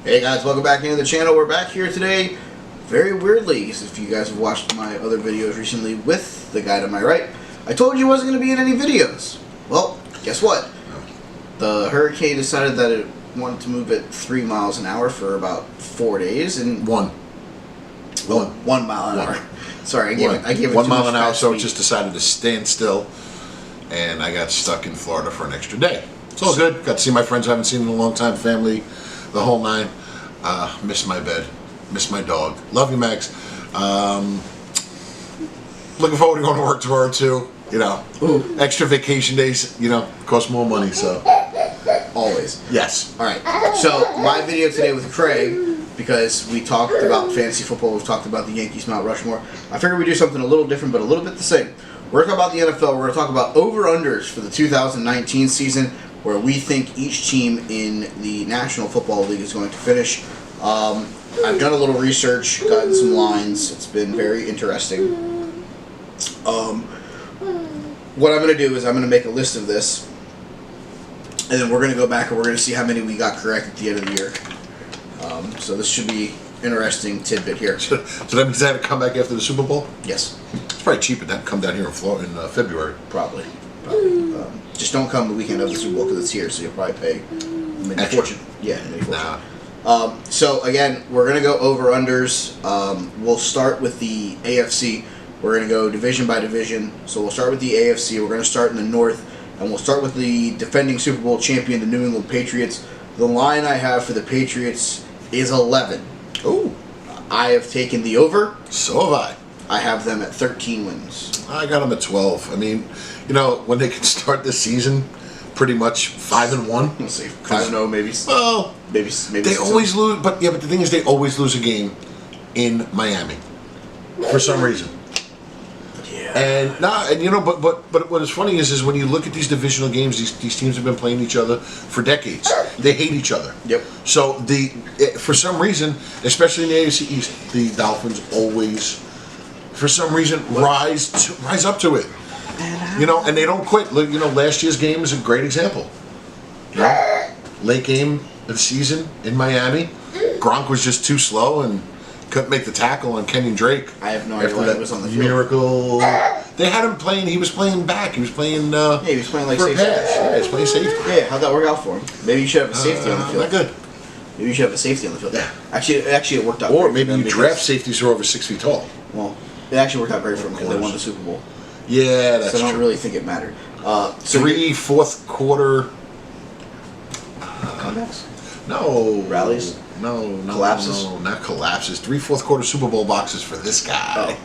Hey guys, welcome back into the channel. We're back here today, very weirdly, if you guys have watched my other videos recently with the guy to my right. I told you it wasn't going to be in any videos. Well, guess what? The hurricane decided that it wanted to move at 3 miles an hour for about 4 days, and 1 mile an hour. Sorry, I gave it 1 too mile much an hour, fast so it speed. just decided to stand still, and I got stuck in Florida for an extra day. It's all good. Got to see my friends I haven't seen in a long time, family, the whole nine. Miss my bed, miss my dog. Love you, Max. Looking forward to going to work tomorrow too. You know, extra vacation days, you know, cost more money, so. Always. Yes. Alright, so my video today with Craig, because we talked about fantasy football, we've talked about the Yankees Mount Rushmore. I figured we'd do something a little different, but a little bit the same. We're going to talk about the NFL, we're going to talk about over-unders for the 2019 season, where we think each team in the National Football League is going to finish. I've done a little research, gotten some lines, it's been very interesting. What I'm going to do is I'm going to make a list of this, and then we're going to go back and we're going to see how many we got correct at the end of the year. So this should be interesting tidbit here. So that means I had to come back after the Super Bowl? Yes. It's probably cheaper to come down here in Florida in February. Probably. Just don't come the weekend of the Super Bowl because it's here, so you'll probably pay maybe Extra. fortune. Yeah, maybe fortune. Nah. So again, we're going to go over-unders. We'll start with the AFC. We're going to go division by division. So we'll start with the AFC. We're going to start in the North, and we'll start with the defending Super Bowl champion, the New England Patriots. The line I have for the Patriots is 11. Ooh. I have taken the over. So have I. I have them at 13 wins. I got them at 12. I mean, you know, when they can start this season pretty much 5-1. Let's see, 5-0 maybe. Well, Maybe they always lose, but the thing is they always lose a game in Miami for some reason. Yeah. And you know, but what is funny is when you look at these divisional games, these teams have been playing each other for decades. They hate each other. Yep. So for some reason, especially in the AFC East, the Dolphins always, for some reason, rise up to it. You know, and they don't quit. Look, you know, last year's game is a great example. You know, late game of the season in Miami, Gronk was just too slow and couldn't make the tackle on Kenyon Drake. I have no idea why he was on the field. Miracle. They had him playing. He was playing back. He was playing. Yeah, he was playing like for a safety. pass. Yeah, he was playing safety. Yeah, how'd that work out for him? Maybe you should have a safety on the field. Not good. Maybe you should have a safety on the field. Yeah. Actually, it worked out. Or great maybe for them you because- draft safeties who are over 6 feet tall. Well, it actually worked out great for them because they won the Super Bowl. Yeah, that's So I don't true. really think it mattered. Fourth quarter. Comebacks? No. Rallies? No. Collapses? No, not collapses. 3/4 quarter Super Bowl boxes for this guy. Oh.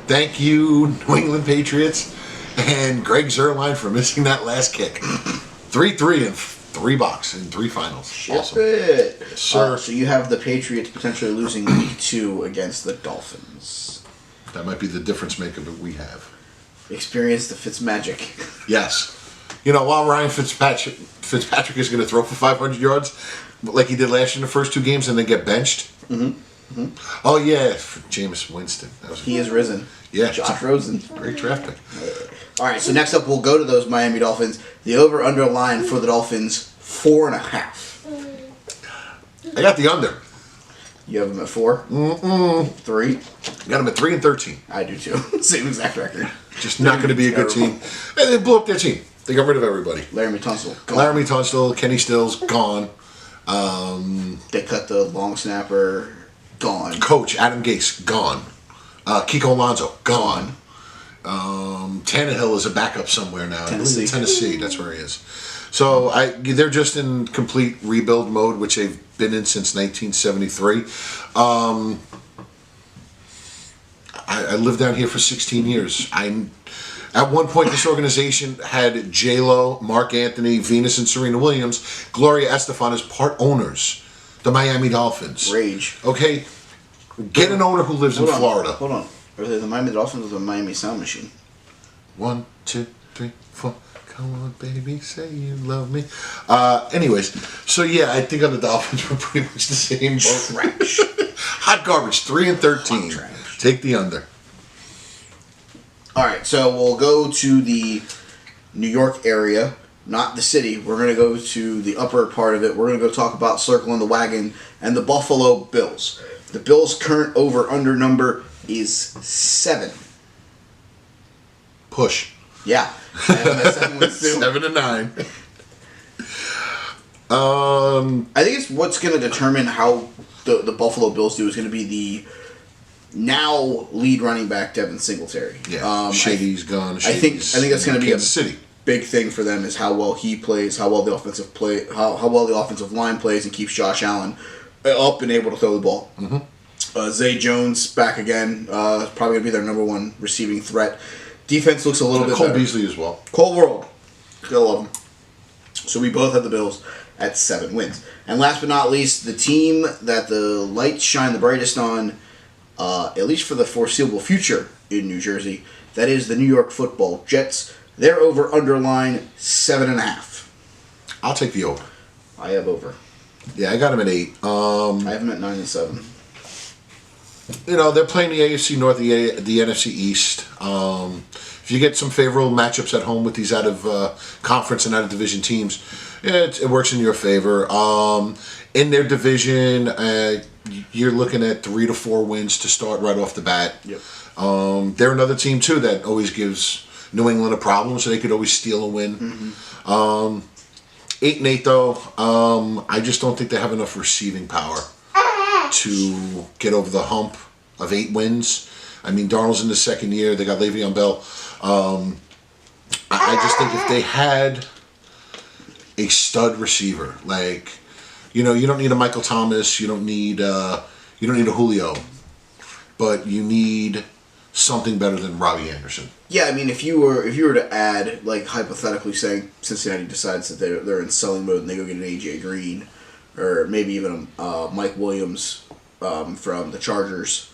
Thank you, New England Patriots, and Greg Zuerlein for missing that last kick. 3-3 in 3 boxes in 3 finals. Awesome. It. Yes, sir. So you have the Patriots potentially losing week 2 against the Dolphins. That might be the difference maker that we have. Experience the Fitzmagic. Yes. You know, while Ryan Fitzpatrick is going to throw for 500 yards, like he did last year in the first 2 games, and then get benched. Oh yeah, for Jameis Winston. He has risen. Yeah, Josh Rosen. Great draft pick. All right, so next up we'll go to those Miami Dolphins. The over-under line for the Dolphins, 4.5. I got the under. You have them at 4? 3? I got them at 3 and 13. I do too. Same exact record. Just not going to be a good team. And they blew up their team. They got rid of everybody. Laramie Tunsil, gone. Laramie Tunsil, Kenny Stills, gone. They cut the long snapper, gone. Coach Adam Gase, gone. Kiko Alonso, gone. Tannehill is a backup somewhere now. Tennessee. Tennessee, that's where he is. So they're just in complete rebuild mode, which they've been in since 1973. I lived down here for 16 years. At one point, this organization had J-Lo, Mark Anthony, Venus and Serena Williams, Gloria Estefan as part owners. The Miami Dolphins. Rage. Okay, get an owner who lives in Florida. Hold on. Are they the Miami Dolphins or the Miami Sound Machine? 1, 2, 3, 4. Come on, baby, say you love me. Anyways, so yeah, I think on the Dolphins we're pretty much the same. Trash. Hot garbage, 3 and 13. Hot trash. Take the under. All right, so we'll go to the New York area. not the city. We're going to go to the upper part of it. We're going to go talk about circling the wagon and the Buffalo Bills. The Bills' current over-under number is 7. Push. Yeah. I have them at 7 wins too. 7 to 9. I think it's what's going to determine how the Buffalo Bills do is going to be the now lead running back Devin Singletary. Yeah. Shady's gone. I think that's going to be Kansas City. Big thing for them is how well he plays, how well the how well the offensive line plays, and keeps Josh Allen up and able to throw the ball. Mm-hmm. Zay Jones back again, probably going to be their number one receiving threat. Defense looks a little bit Cole better. Beasley as well. Cole World, still love him. So we both have the Bills at 7 wins. And last but not least, the team that the lights shine the brightest on, at least for the foreseeable future in New Jersey, that is the New York Football Jets. They're over underline 7.5. I'll take the over. I have over. Yeah, I got him at 8. I have them at 9 and 7. They're playing the AFC North, the NFC East. If you get some favorable matchups at home with these out of conference and out of division teams, it works in your favor. In their division, you're looking at 3 to 4 wins to start right off the bat. Yep. They're another team too that always gives New England a problem, so they could always steal a win. Mm-hmm. 8 and 8 though. I just don't think they have enough receiving power to get over the hump of 8 wins. I mean, Darnold's in the second year. They got Le'Veon Bell. I just think if they had a stud receiver, like, you don't need a Michael Thomas, you don't need a Julio, but you need something better than Robbie Anderson. Yeah, I mean, if you were to add, like, hypothetically saying Cincinnati decides that they're in selling mode and they go get an AJ Green, or maybe even Mike Williams from the Chargers,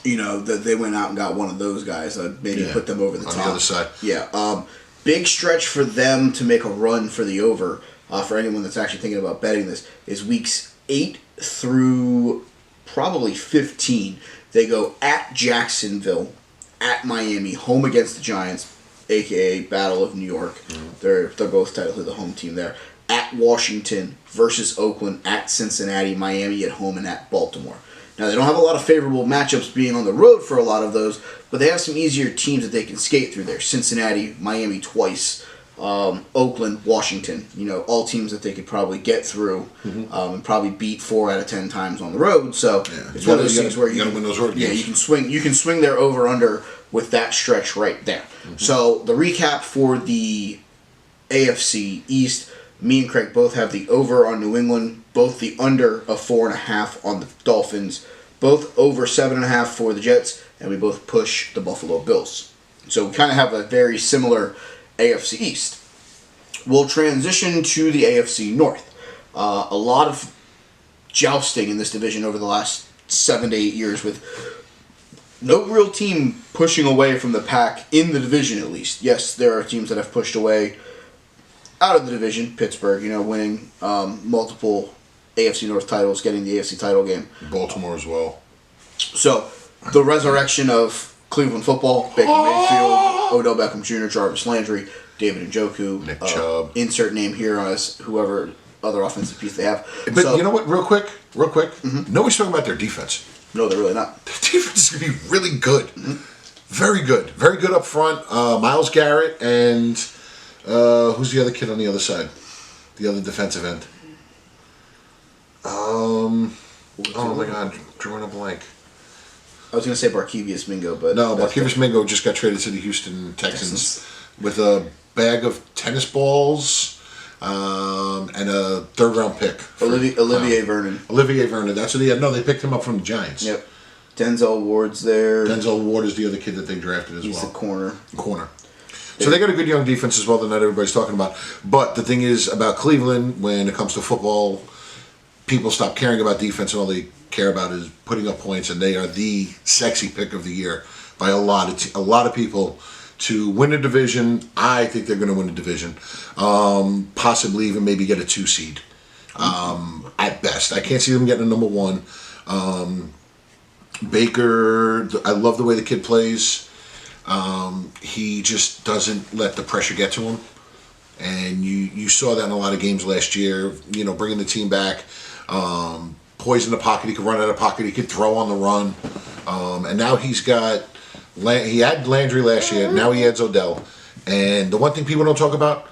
that they went out and got one of those guys, maybe put them over the top. On the other side. Yeah. Big stretch for them to make a run for the over, for anyone that's actually thinking about betting this, is weeks 8 through probably 15. They go at Jacksonville, at Miami, home against the Giants, a.k.a. Battle of New York. Mm-hmm. They're both technically the home team there. At Washington versus Oakland, at Cincinnati, Miami at home, and at Baltimore. Now, they don't have a lot of favorable matchups being on the road for a lot of those, but they have some easier teams that they can skate through there. Cincinnati, Miami twice, Oakland, Washington. All teams that they could probably get through and probably beat 4 out of 10 times on the road. So it's one of those things where you gotta win those road games. you can swing their over under with that stretch right there. Mm-hmm. So the recap for the AFC East. Me and Craig both have the over on New England, both the under of 4.5 on the Dolphins, both over 7.5 for the Jets, and we both push the Buffalo Bills. So we kind of have a very similar AFC East. We'll transition to the AFC North. A lot of jousting in this division over the last 7 to 8 years, with no real team pushing away from the pack in the division, at least. Yes, there are teams that have pushed away out of the division. Pittsburgh, winning multiple AFC North titles, getting the AFC title game. Baltimore as well. So, the resurrection of Cleveland football, Baker Mayfield, Odell Beckham Jr., Jarvis Landry, David Njoku, Nick Chubb. Insert name here as whoever other offensive piece they have. But you know what, real quick, nobody's talking about their defense. No, they're really not. Their defense is going to be really good. Mm-hmm. Very good. Very good up front. Myles Garrett and who's the other kid on the other side? The other defensive end. Oh my God, drawing a blank. I was going to say Barkevious Mingo, but... No, Barkevious Mingo just got traded to the Houston Texans with a bag of tennis balls and a third-round pick. Olivier Vernon. Olivier Vernon, that's what he had. No, they picked him up from the Giants. Yep. Denzel Ward's there. Denzel Ward is the other kid that they drafted as well. He's the corner. So they got a good young defense as well that not everybody's talking about. But the thing is about Cleveland, when it comes to football, people stop caring about defense and all they care about is putting up points, and they are the sexy pick of the year by a lot of people to win a division. I think they're going to win a division, possibly even maybe get a 2 seed at best. I can't see them getting a number 1. Baker, I love the way the kid plays. He just doesn't let the pressure get to him. And you saw that in a lot of games last year, bringing the team back. Poise in the pocket, he could run out of pocket, he could throw on the run. And now he had Landry last year, now he adds Odell. And the one thing people don't talk about,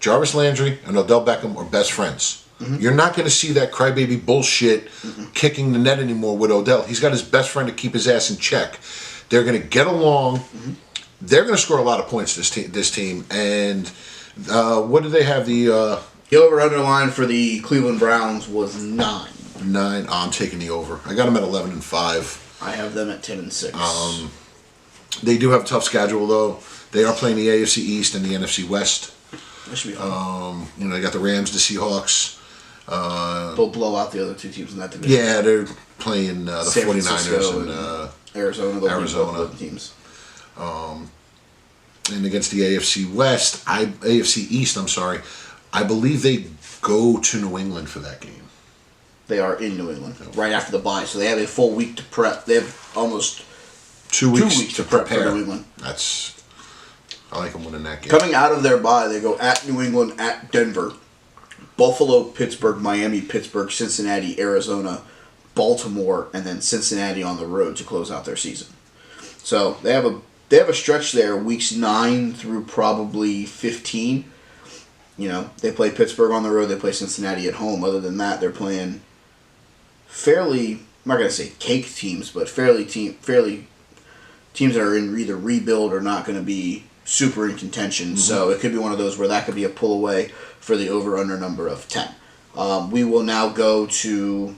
Jarvis Landry and Odell Beckham are best friends. Mm-hmm. You're not going to see that crybaby bullshit kicking the net anymore with Odell. He's got his best friend to keep his ass in check. They're going to get along. Mm-hmm. They're going to score a lot of points, this team. And what do they have? The over-under line for the Cleveland Browns was 9. 9. I'm taking the over. I got them at 11-5. I have them at 10-6. They do have a tough schedule, though. They are playing the AFC East and the NFC West. That should be fun. They got the Rams, the Seahawks. They'll blow out the other 2 teams in that division. Yeah, they're playing the San 49ers Francisco and Arizona. Arizona Teams. And against the AFC East, I'm sorry, I believe they go to New England for that game. They are in New England right after the bye, so they have a full week to prep. They have almost 2 weeks to prep for New England. I like them winning that game. Coming out of their bye, they go at New England, at Denver, Buffalo, Pittsburgh, Miami, Pittsburgh, Cincinnati, Arizona, Baltimore, and then Cincinnati on the road to close out their season. So they have a stretch there, weeks 9 through probably 15. They play Pittsburgh on the road, they play Cincinnati at home. Other than that, they're playing fairly, I'm not going to say cake teams, but fairly teams that are in either rebuild or not going to be super in contention. Mm-hmm. So it could be one of those where that could be a pull away for the over-under number of 10. We will now go to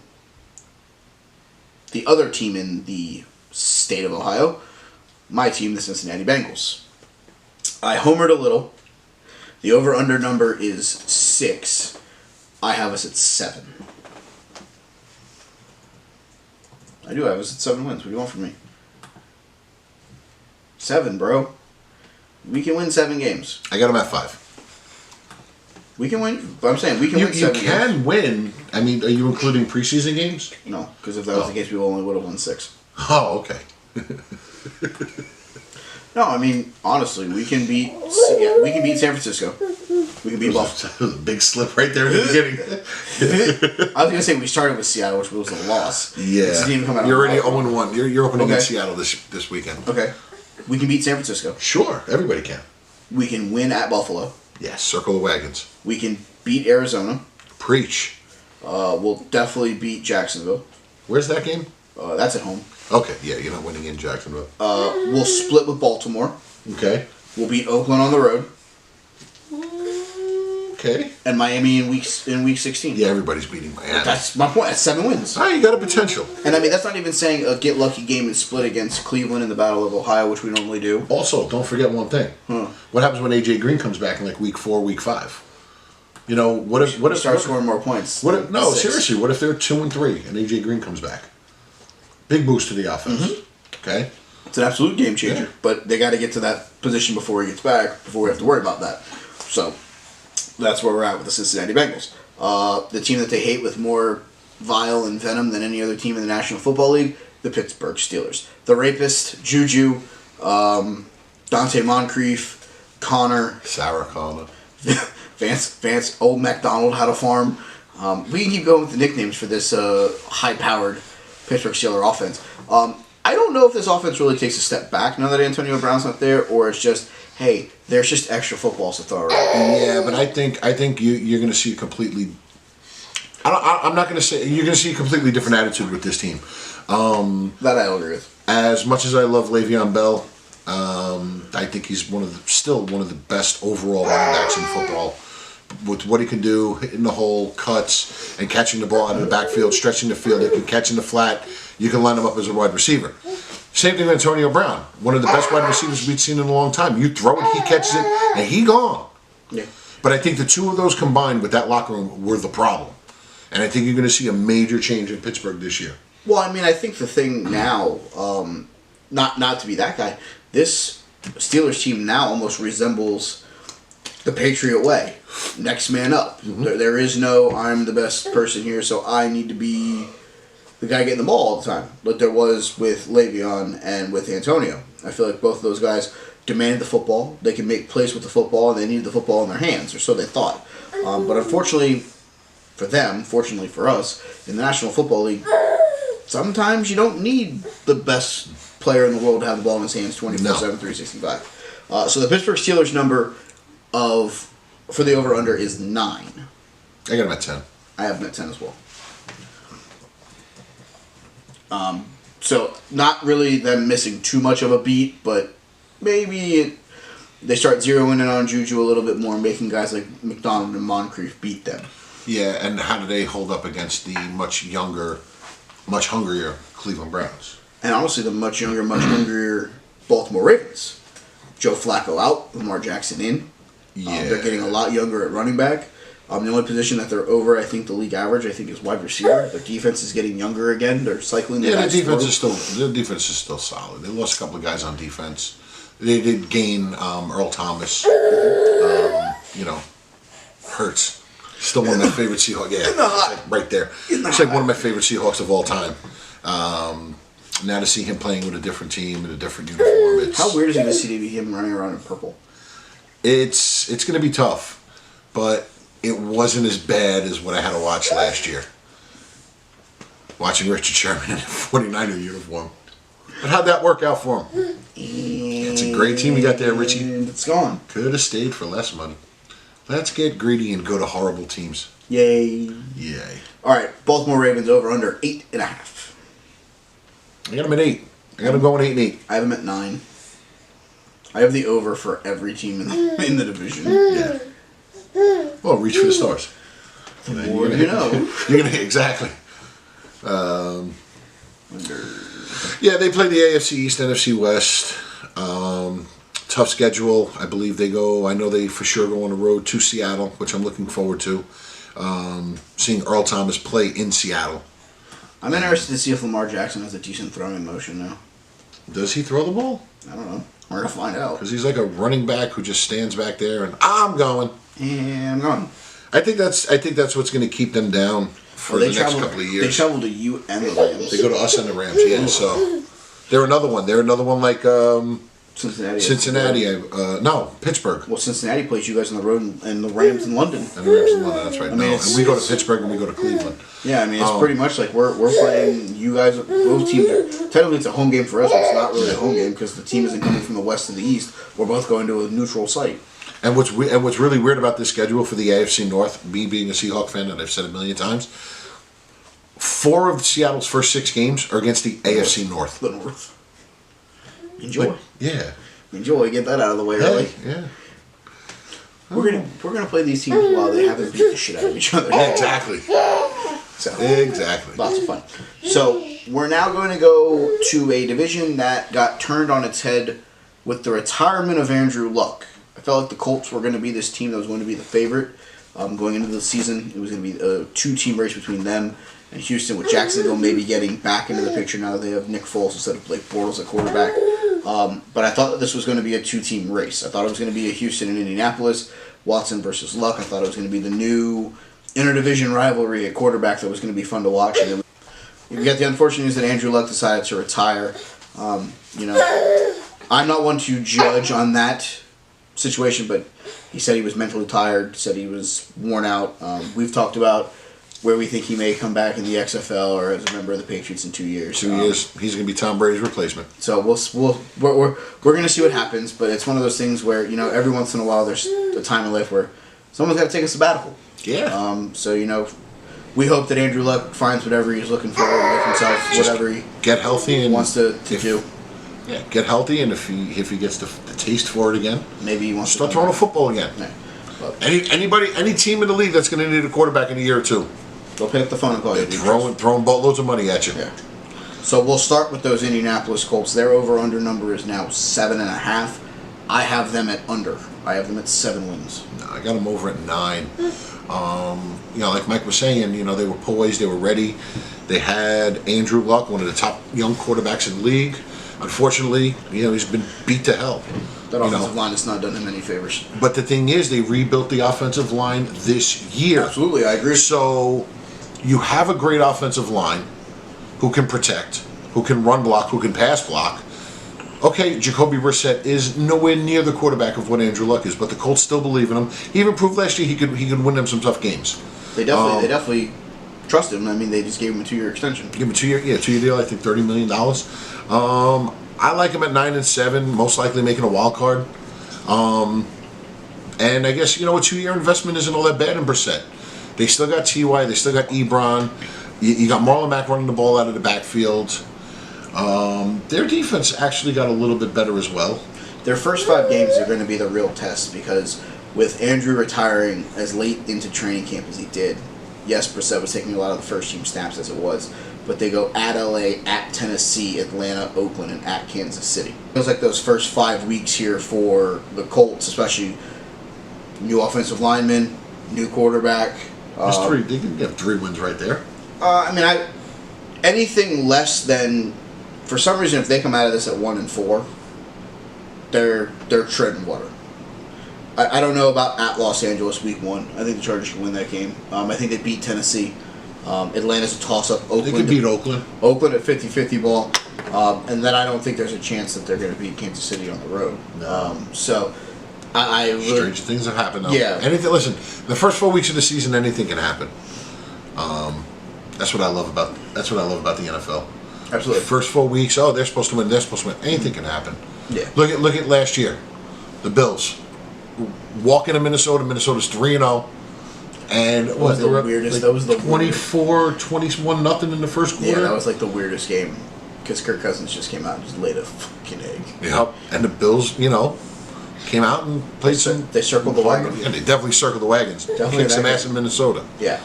the other team in the state of Ohio, my team, the Cincinnati Bengals. I homered a little. The over-under number is 6. I have us at 7. I do have us at 7 wins. What do you want from me? 7, bro. We can win 7 games. I got them at 5. We can win. But I'm saying we can win 7 games. You can win. I mean, are you including preseason games? No, because if that was the case, we only would have won 6. Oh, okay. No, I mean, honestly, we can beat San Francisco. We can beat Buffalo. That was a big slip right there in the beginning. I was going to say we started with Seattle, which was a loss. Yeah. You're already 0-1. You're opening against Seattle this weekend. Okay. We can beat San Francisco. Sure. Everybody can. We can win at Buffalo. Yes. Circle the wagons. We can beat Arizona. Preach. We'll definitely beat Jacksonville. Where's that game? That's at home. Okay, yeah, you're not winning in Jacksonville. We'll split with Baltimore. Okay. We'll beat Oakland on the road. Okay. And Miami in week 16. Yeah, everybody's beating Miami. That's my point. That's 7 wins. You got a potential. And I mean, that's not even saying a get lucky game and split against Cleveland in the Battle of Ohio, which we normally do. Also, don't forget one thing. What happens when AJ Green comes back in like week 4, week 5? What if start scoring more points? Seriously, what if they're 2-3 and AJ Green comes back? Big boost to the offense. Mm-hmm. Okay. It's an absolute game changer. Yeah. But they got to get to that position before he gets back, before we have to worry about that. So that's where we're at with the Cincinnati Bengals. The team that they hate with more vile and venom than any other team in the National Football League, the Pittsburgh Steelers. The rapist, Juju, Dante Moncrief, Connor. Sarah Connor. Vance, Old MacDonald had a farm. We can keep going with the nicknames for this high-powered Pittsburgh Steelers offense. I don't know if this offense really takes a step back now that Antonio Brown's not there, or it's just, hey, there's just extra footballs to throw around. Yeah, but I think you're going to see a completely. I'm not going to say you're going to see a completely different attitude with this team. That I agree with. As much as I love Le'Veon Bell, I think he's still one of the best overall running backs in football. With what he can do, hitting the hole, cuts, and catching the ball out of the backfield, stretching the field, he can catch in the flat. You can line him up as a wide receiver. Same thing with Antonio Brown, one of the best wide receivers we've seen in a long time. You throw it, he catches it, and he gone. Yeah. But I think the two of those combined with that locker room were the problem. And I think you're going to see a major change in Pittsburgh this year. Well, I mean, I think the thing now, not to be that guy, this Steelers team now almost resembles the Patriot way. Next man up. Mm-hmm. There is no, I'm the best person here, so I need to be the guy getting the ball all the time. But there was with Le'Veon and with Antonio. I feel like both of those guys demanded the football. They could make plays with the football, and they needed the football in their hands, or so they thought. But unfortunately for them, fortunately for us, in the National Football League, sometimes you don't need the best player in the world to have the ball in his hands 24/7, 365. So the Pittsburgh Steelers number for the over-under is 9. I got him at 10. I have them at 10 as well. So not really them missing too much of a beat, but maybe they start zeroing in on Juju a little bit more, making guys like McDonald and Moncrief beat them. Yeah, and how do they hold up against the much younger, much hungrier Cleveland Browns? And honestly, the much younger, much hungrier Baltimore Ravens. Joe Flacco out, Lamar Jackson in. Yeah. They're getting a lot younger at running back. The only position that they're over, I think, the league average, I think, is wide receiver. Their defense is getting younger again. They're cycling the Yeah, their guys defense through. is still solid. They lost a couple of guys on defense. They did gain Earl Thomas. Hurts. Still one of my favorite Seahawks. Yeah, it's like right there. It's like one of my favorite Seahawks of all time. Now to see him playing with a different team in a different uniform. How weird is it to see him running around in purple? It's going to be tough, but it wasn't as bad as what I had to watch last year. Watching Richard Sherman in a 49er uniform. But how'd that work out for him? It's a great team you got there, Richie. And it's gone. Could have stayed for less money. Let's get greedy and go to horrible teams. Yay. Yay. All right, Baltimore Ravens over under 8.5. I got them at 8. I got them going 8-8. I have them at 9. I have the over for every team in the division. Yeah. Well, reach for the stars. The more you know. You're gonna exactly. Under. Yeah, they play the AFC East, NFC West. Tough schedule. I believe they go. I know they for sure go on the road to Seattle, which I'm looking forward to. Seeing Earl Thomas play in Seattle. I'm interested to see if Lamar Jackson has a decent throwing motion now. Does he throw the ball? I don't know. We're gonna find out. Because he's like a running back who just stands back there and I'm going. And I'm gone. I think that's what's going to keep them down for the next couple of years. They travel to you and the Rams. They go to us and the Rams, yeah. So they're another one. They're another one like Cincinnati. No, Pittsburgh. Well, Cincinnati plays you guys on the road, and the Rams in London. And the Rams in London. That's right. I mean, and we go to Pittsburgh and we go to Cleveland. Yeah, I mean it's pretty much like we're playing you guys. Both teams are technically it's a home game for us, but it's not really a home game because the team isn't coming from the west to the east. We're both going to a neutral site. And what's really weird about this schedule for the AFC North, me being a Seahawk fan, and I've said it a million times, 4 of Seattle's first 6 games are against the AFC North. The North. Enjoy. Yeah. Enjoy. Get that out of the way early. Yeah. We're gonna play these teams while they haven't beat the shit out of each other. Exactly. So exactly. lots of fun. So we're now going to go to a division that got turned on its head with the retirement of Andrew Luck. I felt like the Colts were going to be this team that was going to be the favorite going into the season. It was going to be a 2-team race between them and Houston, with Jacksonville maybe getting back into the picture now that they have Nick Foles instead of Blake Bortles at quarterback. But I thought that this was going to be a 2-team race. I thought it was going to be a Houston and Indianapolis, Watson versus Luck. I thought it was going to be the new interdivision rivalry at quarterback that was going to be fun to watch. And then we got the unfortunate news that Andrew Luck decided to retire. I'm not one to judge on that situation, but he said he was mentally tired, said he was worn out. We've talked about where we think he may come back in the XFL or as a member of the Patriots in 2 years. 2 years. He's going to be Tom Brady's replacement. So we're going to see what happens, but it's one of those things where every once in a while there's a time in life where someone's got to take a sabbatical. Yeah. So we hope that Andrew Luck finds whatever he's looking for with himself, Just whatever he get healthy and wants to do. Yeah, get healthy, and if he gets the taste for it again, Maybe he wants start to throwing a football again. Yeah. But Any team in the league that's going to need a quarterback in a year or two, they'll pick up the phone and call you. throwing boatloads of money at you. Yeah. So we'll start with those Indianapolis Colts. Their over/under number is now 7.5. I have them at under. I have them at 7 wins. No, I got them over at 9. Like Mike was saying, they were poised, they were ready. They had Andrew Luck, one of the top young quarterbacks in the league. Unfortunately, he's been beat to hell. That offensive line has not done him any favors. But the thing is, they rebuilt the offensive line this year. Absolutely, I agree. So you have a great offensive line who can protect, who can run block, who can pass block. Okay, Jacoby Brissett is nowhere near the quarterback of what Andrew Luck is, but the Colts still believe in him. He even proved last year he could win them some tough games. They definitely trust him. I mean, they just gave him a 2-year extension. Give him a 2-year deal. I think $30 million. I like him at 9-7, most likely making a wild card. And I guess, a 2-year investment isn't all that bad in Brissett. They still got T.Y., they still got Ebron. You got Marlon Mack running the ball out of the backfield. Their defense actually got a little bit better as well. Their first 5 games are going to be the real test because with Andrew retiring as late into training camp as he did, yes, Brissett was taking a lot of the first-team snaps as it was, but they go at LA, at Tennessee, Atlanta, Oakland, and at Kansas City. It feels like those first 5 weeks here for the Colts, especially new offensive lineman, new quarterback. There's 3. They can get 3 wins right there. Anything less than, for some reason, if they come out of this at 1-4, they're treading water. I don't know about at Los Angeles week 1. I think the Chargers can win that game. I think they beat Tennessee. Atlanta's a toss-up. Oakland, they can beat Oakland. Oakland at 50-50 ball. And then I don't think there's a chance that they're going to beat Kansas City on the road. No. I really, strange things have happened. Though. Yeah. Anything. Listen, the first 4 weeks of the season, anything can happen. That's what I love about the NFL. Absolutely. The first 4 weeks, they're supposed to win. They're supposed to win. Anything can happen. Yeah. Look at last year, the Bills walk into Minnesota. Minnesota's 3-0, and that was the weirdest. That was the 24-21 nothing in the first quarter. Yeah, that was like the weirdest game because Kirk Cousins just came out and just laid a fucking egg. Yep. And the Bills, came out and played some. They circled the wagon. Yeah, they definitely circled the wagons. Definitely kicked some ass in Minnesota. Yeah.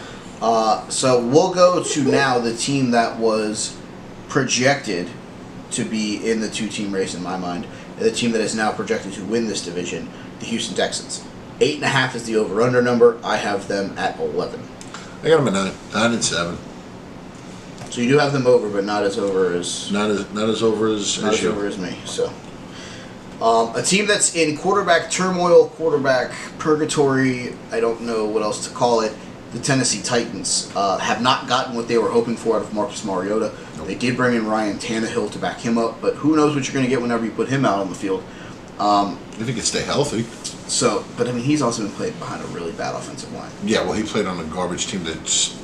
So we'll go to now the team that was projected to be in the 2-team race in my mind, and the team that is now projected to win this division, the Houston Texans. 8.5 is the over/under number. I have them at 11. I got them at 9-7. So you do have them over, but not as over as not as over as not as over as me. So a team that's in quarterback turmoil, quarterback purgatory. I don't know what else to call it. The Tennessee Titans have not gotten what they were hoping for out of Marcus Mariota. Nope. They did bring in Ryan Tannehill to back him up, but who knows what you're going to get whenever you put him out on the field. If he can stay healthy. So, but I mean, he's also been played behind a really bad offensive line. Yeah, well, he played on a garbage team that's.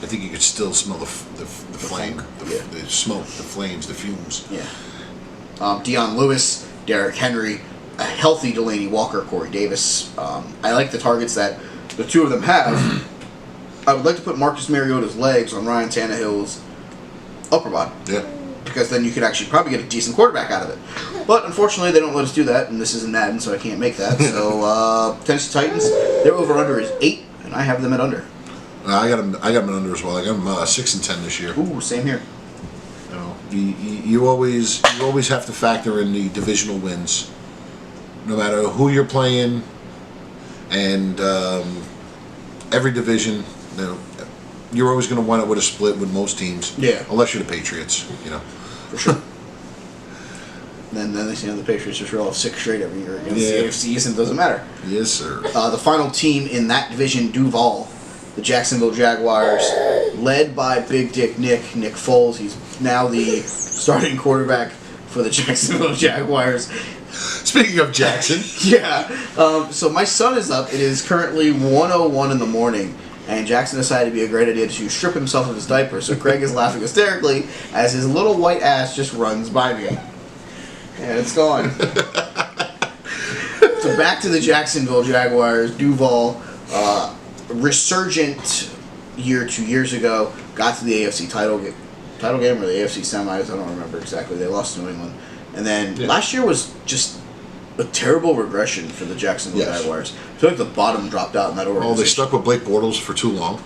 I think you could still smell the flame, the smoke, the flames, the fumes. Yeah. Deion Lewis, Derrick Henry, a healthy Delaney Walker, Corey Davis. I like the targets that the two of them have. I would like to put Marcus Mariota's legs on Ryan Tannehill's upper body. Yeah. Because then you could actually probably get a decent quarterback out of it. But unfortunately, they don't let us do that, and this isn't Madden, so I can't make that. So Tennessee Titans, their over/under is 8, and I have them at under. I got them at under as well. I got them 6-10 this year. Ooh, same here. You always have to factor in the divisional wins, no matter who you're playing, and every division. You're always going to wind up with a split with most teams. Yeah. Unless you're the Patriots, For sure. then the Patriots just roll off 6 straight every year against the AFC East, and it doesn't matter. Yes, sir. The final team in that division, Duval, the Jacksonville Jaguars, led by Big Dick Nick Foles. He's now the starting quarterback for the Jacksonville Jaguars. Speaking of Jackson. Yeah. So my son is up. It is currently 1:01 in the morning. And Jackson decided it'd be a great idea to strip himself of his diaper. So Craig is laughing hysterically as his little white ass just runs by me. And it's gone. So back to the Jacksonville Jaguars. Duval, resurgent year 2 years ago, got to the AFC title game or the AFC semis. I don't remember exactly. They lost to New England. And then last year was just a terrible regression for the Jacksonville Jaguars. I feel like the bottom dropped out in that organization. They stuck with Blake Bortles for too long.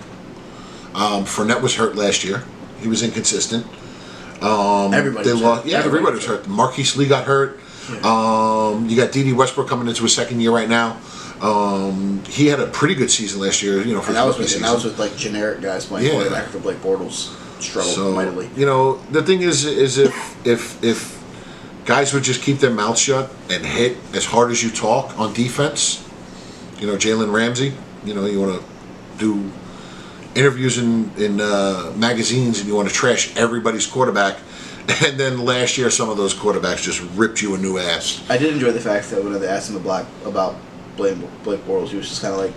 Fournette was hurt last year. He was inconsistent. Everybody was hurt. Yeah, everybody was hurt. Marquise Lee got hurt. Yeah. You got D.D. Westbrook coming into his second year right now. He had a pretty good season last year. For that was with like generic guys playing quarterback for Blake Bortles. Struggled mightily. The thing is if guys would just keep their mouths shut and hit as hard as you talk on defense. Jalen Ramsey. You want to do interviews in magazines and you want to trash everybody's quarterback, And then last year, some of those quarterbacks just ripped you a new ass. I did enjoy the fact that when they asked him about Blake Bortles, he was just kind of like,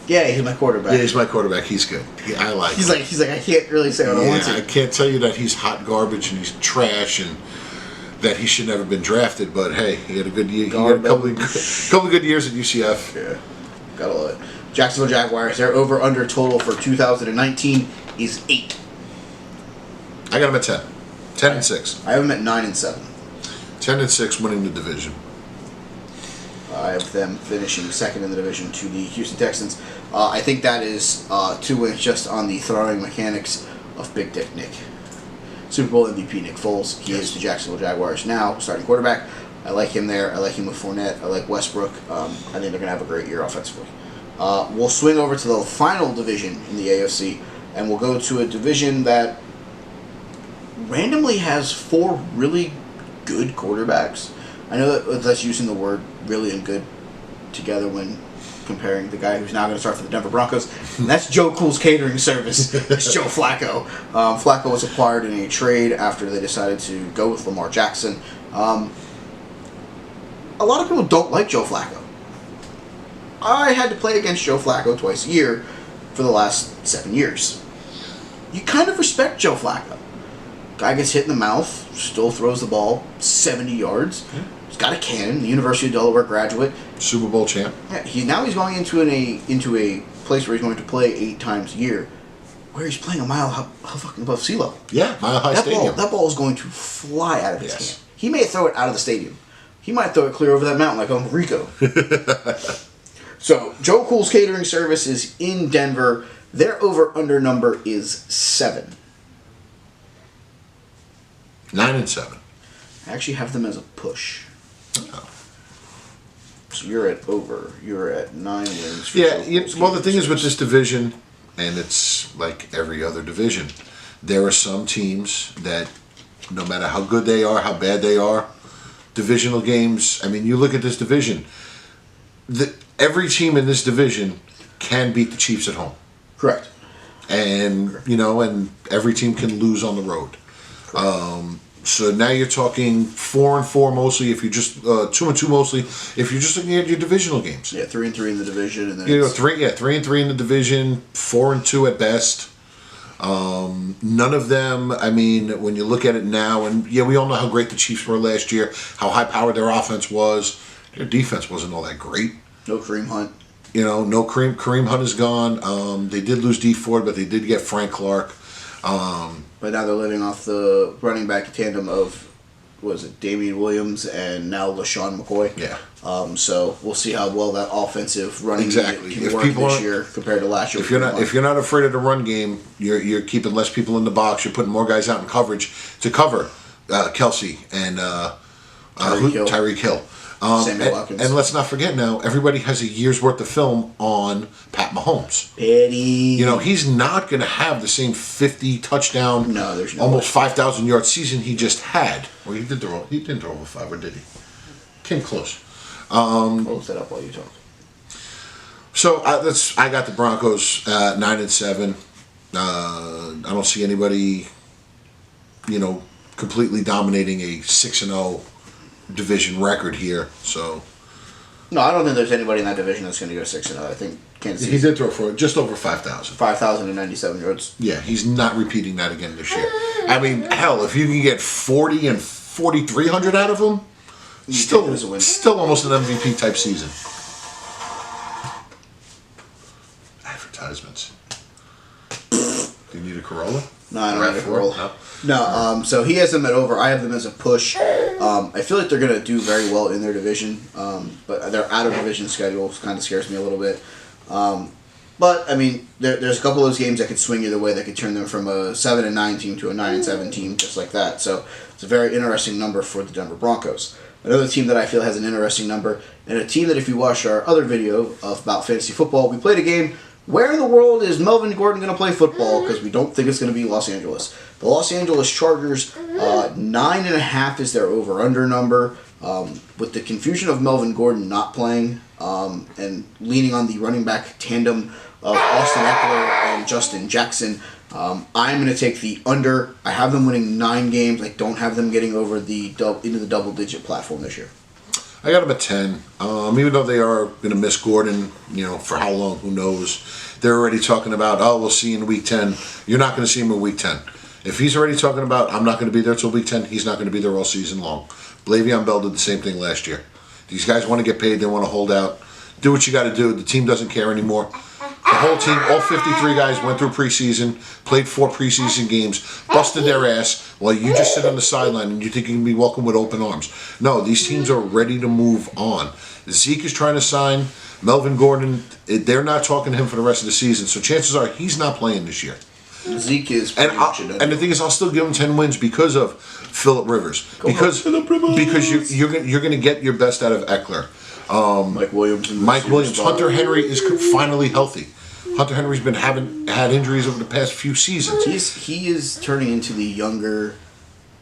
"Yeah, he's my quarterback. Yeah, he's my quarterback. He's good. I like him." He's like, I can't really say what I want to. I can't tell you that he's hot garbage and he's trash and that he should never have been drafted. But hey, he had a good year. He had a couple of good years at UCF. Yeah, gotta love it. Jacksonville Jaguars. Their over/under total for 2019 is 8. I got him at 10. 10-6. I have them at 9-7. 10-6, winning the division. I have them finishing second in the division to the Houston Texans. I think that is 2 wins just on the throwing mechanics of Big Dick Nick. Super Bowl MVP Nick Foles. He is the Jacksonville Jaguars now starting quarterback. I like him there. I like him with Fournette. I like Westbrook. I think they're going to have a great year offensively. We'll swing over to the final division in the AFC, and we'll go to a division that randomly has 4 really good quarterbacks. I know that's using the word really and good together when comparing the guy who's now going to start for the Denver Broncos. And that's Joe Cool's catering service. It's Joe Flacco. Flacco was acquired in a trade after they decided to go with Lamar Jackson. A lot of people don't like Joe Flacco. I had to play against Joe Flacco twice a year for the last 7 years. You kind of respect Joe Flacco. Guy gets hit in the mouth, still throws the ball 70 yards. He's got a cannon. The University of Delaware graduate, Super Bowl champ. Yeah, he's going into a place where he's going to play 8 times a year, where he's playing a mile fucking above sea level. Yeah, Mile High Stadium. That ball is going to fly out of his hand. He may throw it out of the stadium. He might throw it clear over that mountain like Uncle Rico. So Joe Cool's catering service is in Denver. Their over/under number is 7. 9-7. I actually have them as a push. Oh. So you're at over. You're at 9 wins. For Well, the thing is with this division, and it's like every other division, there are some teams that, no matter how good they are, how bad they are, divisional games. I mean, you look at this division. Every team in this division can beat the Chiefs at home. Correct. And and every team can lose on the road. So now you're talking 4-4 mostly. If you just 2-2 mostly. If you're just looking at your divisional games. Yeah, 3-3 in the division, and then 3-3 in the division, 4-2 at best. None of them. I mean, when you look at it now, and we all know how great the Chiefs were last year, how high powered their offense was. Their defense wasn't all that great. No Kareem Hunt. No Kareem Hunt is gone. They did lose D Ford, but they did get Frank Clark. But now they're living off the running back tandem of, Damian Williams and now LaShawn McCoy. Yeah. So we'll see how well that offensive running can work this year compared to last year. If you're not afraid of the run game, you're keeping less people in the box. You're putting more guys out in coverage to cover Kelsey and Tyreek Hill. Samuel Watkins. And let's not forget now, everybody has a year's worth of film on Pat Mahomes. Petty. He's not going to have the same 50 touchdown, there's no almost 5,000 yard season he just had. Well, he didn't throw over 5, or did he? Came close. I'll look that up while you talk. So I got the Broncos 9-7. I don't see anybody, completely dominating a 6-0 division record here. So no, I don't think there's anybody in that division that's going to go 6-0. I think Kansas City. He did throw for just over 5,000. 5,097 yards. Yeah, he's not repeating that again this year. I mean, hell, if you can get 40 and 4,300 out of him, still almost an MVP type season. Advertisements. Do you need a Corolla? No, I don't need a Corolla. No, so he has them at over. I have them as a push. I feel like they're going to do very well in their division, but their out-of-division schedule kind of scares me a little bit. But, I mean, there's a couple of those games that could swing either way. That could turn them from a 7-9 team to a 9-7 team, just like that. So it's a very interesting number for the Denver Broncos. Another team that I feel has an interesting number, and a team that if you watched our other video about fantasy football, we played a game. Where in the world is Melvin Gordon going to play football? Because we don't think it's going to be Los Angeles. The Los Angeles Chargers, 9.5 is their over/under number. With the confusion of Melvin Gordon not playing and leaning on the running back tandem of Austin Eckler and Justin Jackson, I'm going to take the under. I have them winning 9 games. I don't have them getting over into the double-digit platform this year. I got them at 10. Even though they are going to miss Gordon, for how long, who knows. They're already talking about, we'll see you in week 10. You're not going to see him in week 10. If he's already talking about, I'm not going to be there till week 10, he's not going to be there all season long. Le'Veon Bell did the same thing last year. These guys want to get paid. They want to hold out. Do what you got to do. The team doesn't care anymore. The whole team, all 53 guys went through preseason, played 4 preseason games, busted their ass, while you just sit on the sideline and you think you can be welcomed with open arms. No, these teams are ready to move on. Zeke is trying to sign. Melvin Gordon, they're not talking to him for the rest of the season, so chances are he's not playing this year. Zeke is and the thing is, I'll still give him 10 wins because of Phillip Rivers. Because you're going to get your best out of Eckler. Mike Williams. Hunter Henry is finally healthy. Hunter Henry's been had injuries over the past few seasons. He is turning into the younger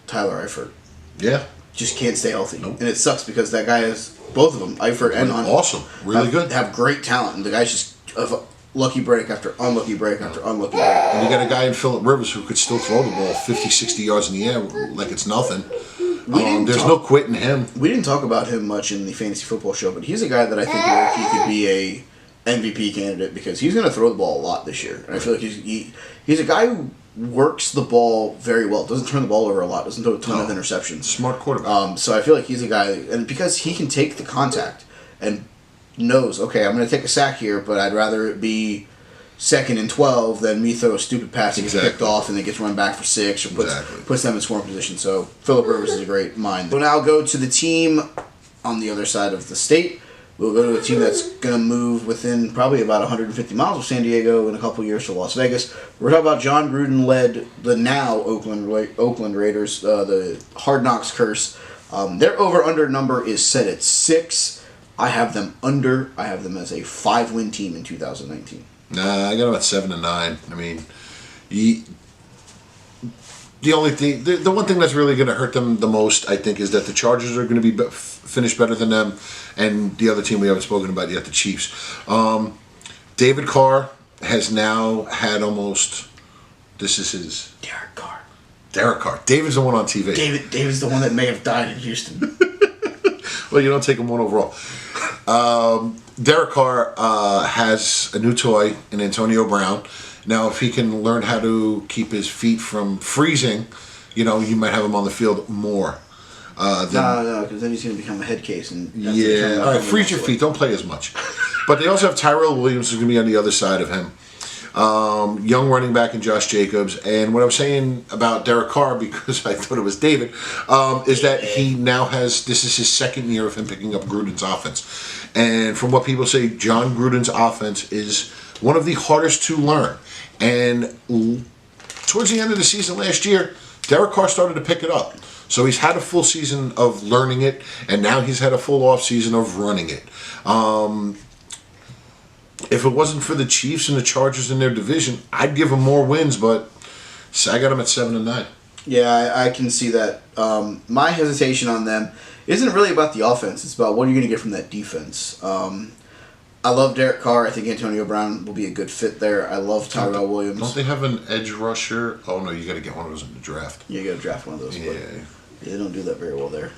Tyler Eifert. Yeah. Just can't stay healthy. Nope. And it sucks because that guy is, both of them, Eifert and Hunt. Awesome. Really good. Have great talent. And the guy's just lucky break after unlucky break after unlucky break. And you got a guy in Phillip Rivers who could still throw the ball 50, 60 yards in the air like it's nothing. There's no quitting him. We didn't talk about him much in the fantasy football show, but he's a guy that I think he could be a MVP candidate because he's going to throw the ball a lot this year. And I feel like he's a guy who works the ball very well. Doesn't turn the ball over a lot. Doesn't throw a ton of interceptions. Smart quarterback. So I feel like he's a guy, and because he can take the contact and knows, okay, I'm going to take a sack here, but I'd rather it be 2nd and 12 than me throw a stupid pass and get picked off and then gets run back for 6 or puts them in scoring position. So Phillip Rivers is a great mind. We'll now go to the team on the other side of the state. We'll go to a team that's going to move within probably about 150 miles of San Diego in a couple years to Las Vegas. We're talking about John Gruden-led the now Oakland Raiders, the Hard Knocks curse. Their over-under number is set at 6. I have them under. I have them as a 5-win team in 2019. Nah, I got them at 7 and 9. I mean, the only thing, the one thing that's really going to hurt them the most, I think, is that the Chargers are going to be finish better than them, and the other team we haven't spoken about yet, the Chiefs. David Carr has now had almost. This is his. Derek Carr. David's the one on TV. David's the one that may have died in Houston. Well, you don't take him one overall. Derek Carr has a new toy in Antonio Brown. Now, if he can learn how to keep his feet from freezing, you might have him on the field more. No, because then he's going to become a head case. And all right, freeze your feet. Don't play as much. But they also have Tyrell Williams, who's going to be on the other side of him. Young running back and Josh Jacobs. And what I'm saying about Derek Carr, because I thought it was David, is that he now has, this is his 2nd year of him picking up Gruden's offense. And from what people say, John Gruden's offense is one of the hardest to learn. And towards the end of the season last year, Derek Carr started to pick it up. So he's had a full season of learning it, and now he's had a full off season of running it. If it wasn't for the Chiefs and the Chargers in their division, I'd give them more wins, but I got them at 7 and 9. Yeah, I can see that. My hesitation on them isn't really about the offense. It's about what you're going to get from that defense. I love Derek Carr. I think Antonio Brown will be a good fit there. I love Tyrell Williams. Don't they have an edge rusher? Oh, no, you got to get one of those in the draft. You got to draft one of those. Yeah. They don't do that very well there.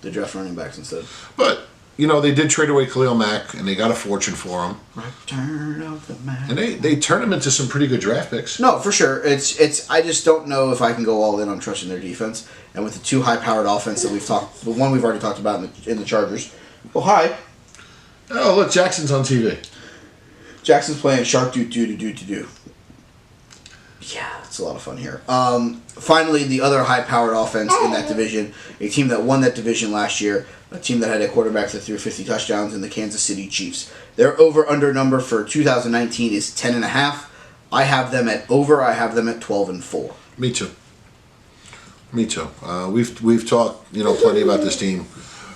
They draft running backs instead. But, they did trade away Khalil Mack, and they got a fortune for him. Return of the Mack. And they turned him into some pretty good draft picks. No, for sure. It's. I just don't know if I can go all in on trusting their defense. And with the 2 high-powered offense that the one we've already talked about in the Chargers. Oh, hi. Oh, look, Jackson's on TV. Jackson's playing Shark Do. Yeah, it's a lot of fun here. Finally, the other high-powered offense in that division, a team that won that division last year, a team that had a quarterback that threw 50 touchdowns in the Kansas City Chiefs. Their over-under number for 2019 is 10.5. I have them at over. I have them at 12 and 4. Me too. We've talked plenty about this team.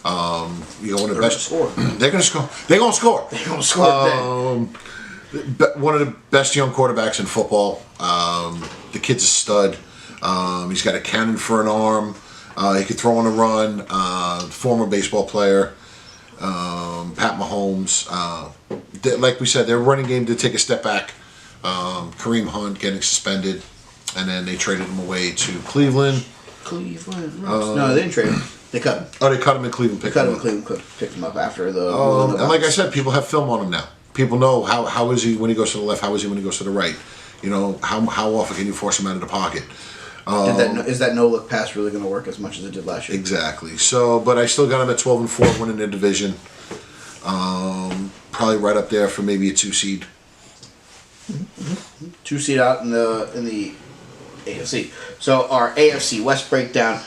One of the best. They're going to score. They're going to score. They're going to score. One of the best young quarterbacks in football. The kid's a stud. He's got a cannon for an arm. He can throw on a run. Former baseball player. Pat Mahomes. Like we said, their running game did take a step back. Kareem Hunt getting suspended. and then they traded him away to Cleveland. Cleveland. No, they didn't trade him. They cut him. Oh, they cut him in Cleveland. They cut him in Cleveland. Picked him up after the. And like I said, people have film on him now. People know how is he when he goes to the left. How is he when he goes to the right? You know, how often can you force him out of the pocket? Is that no-look pass really going to work as much as it did last year? Exactly. So, but I still got him at 12-4, winning their division. Probably right up there for maybe a 2 seed. 2 seed out in the AFC. So our AFC West breakdown.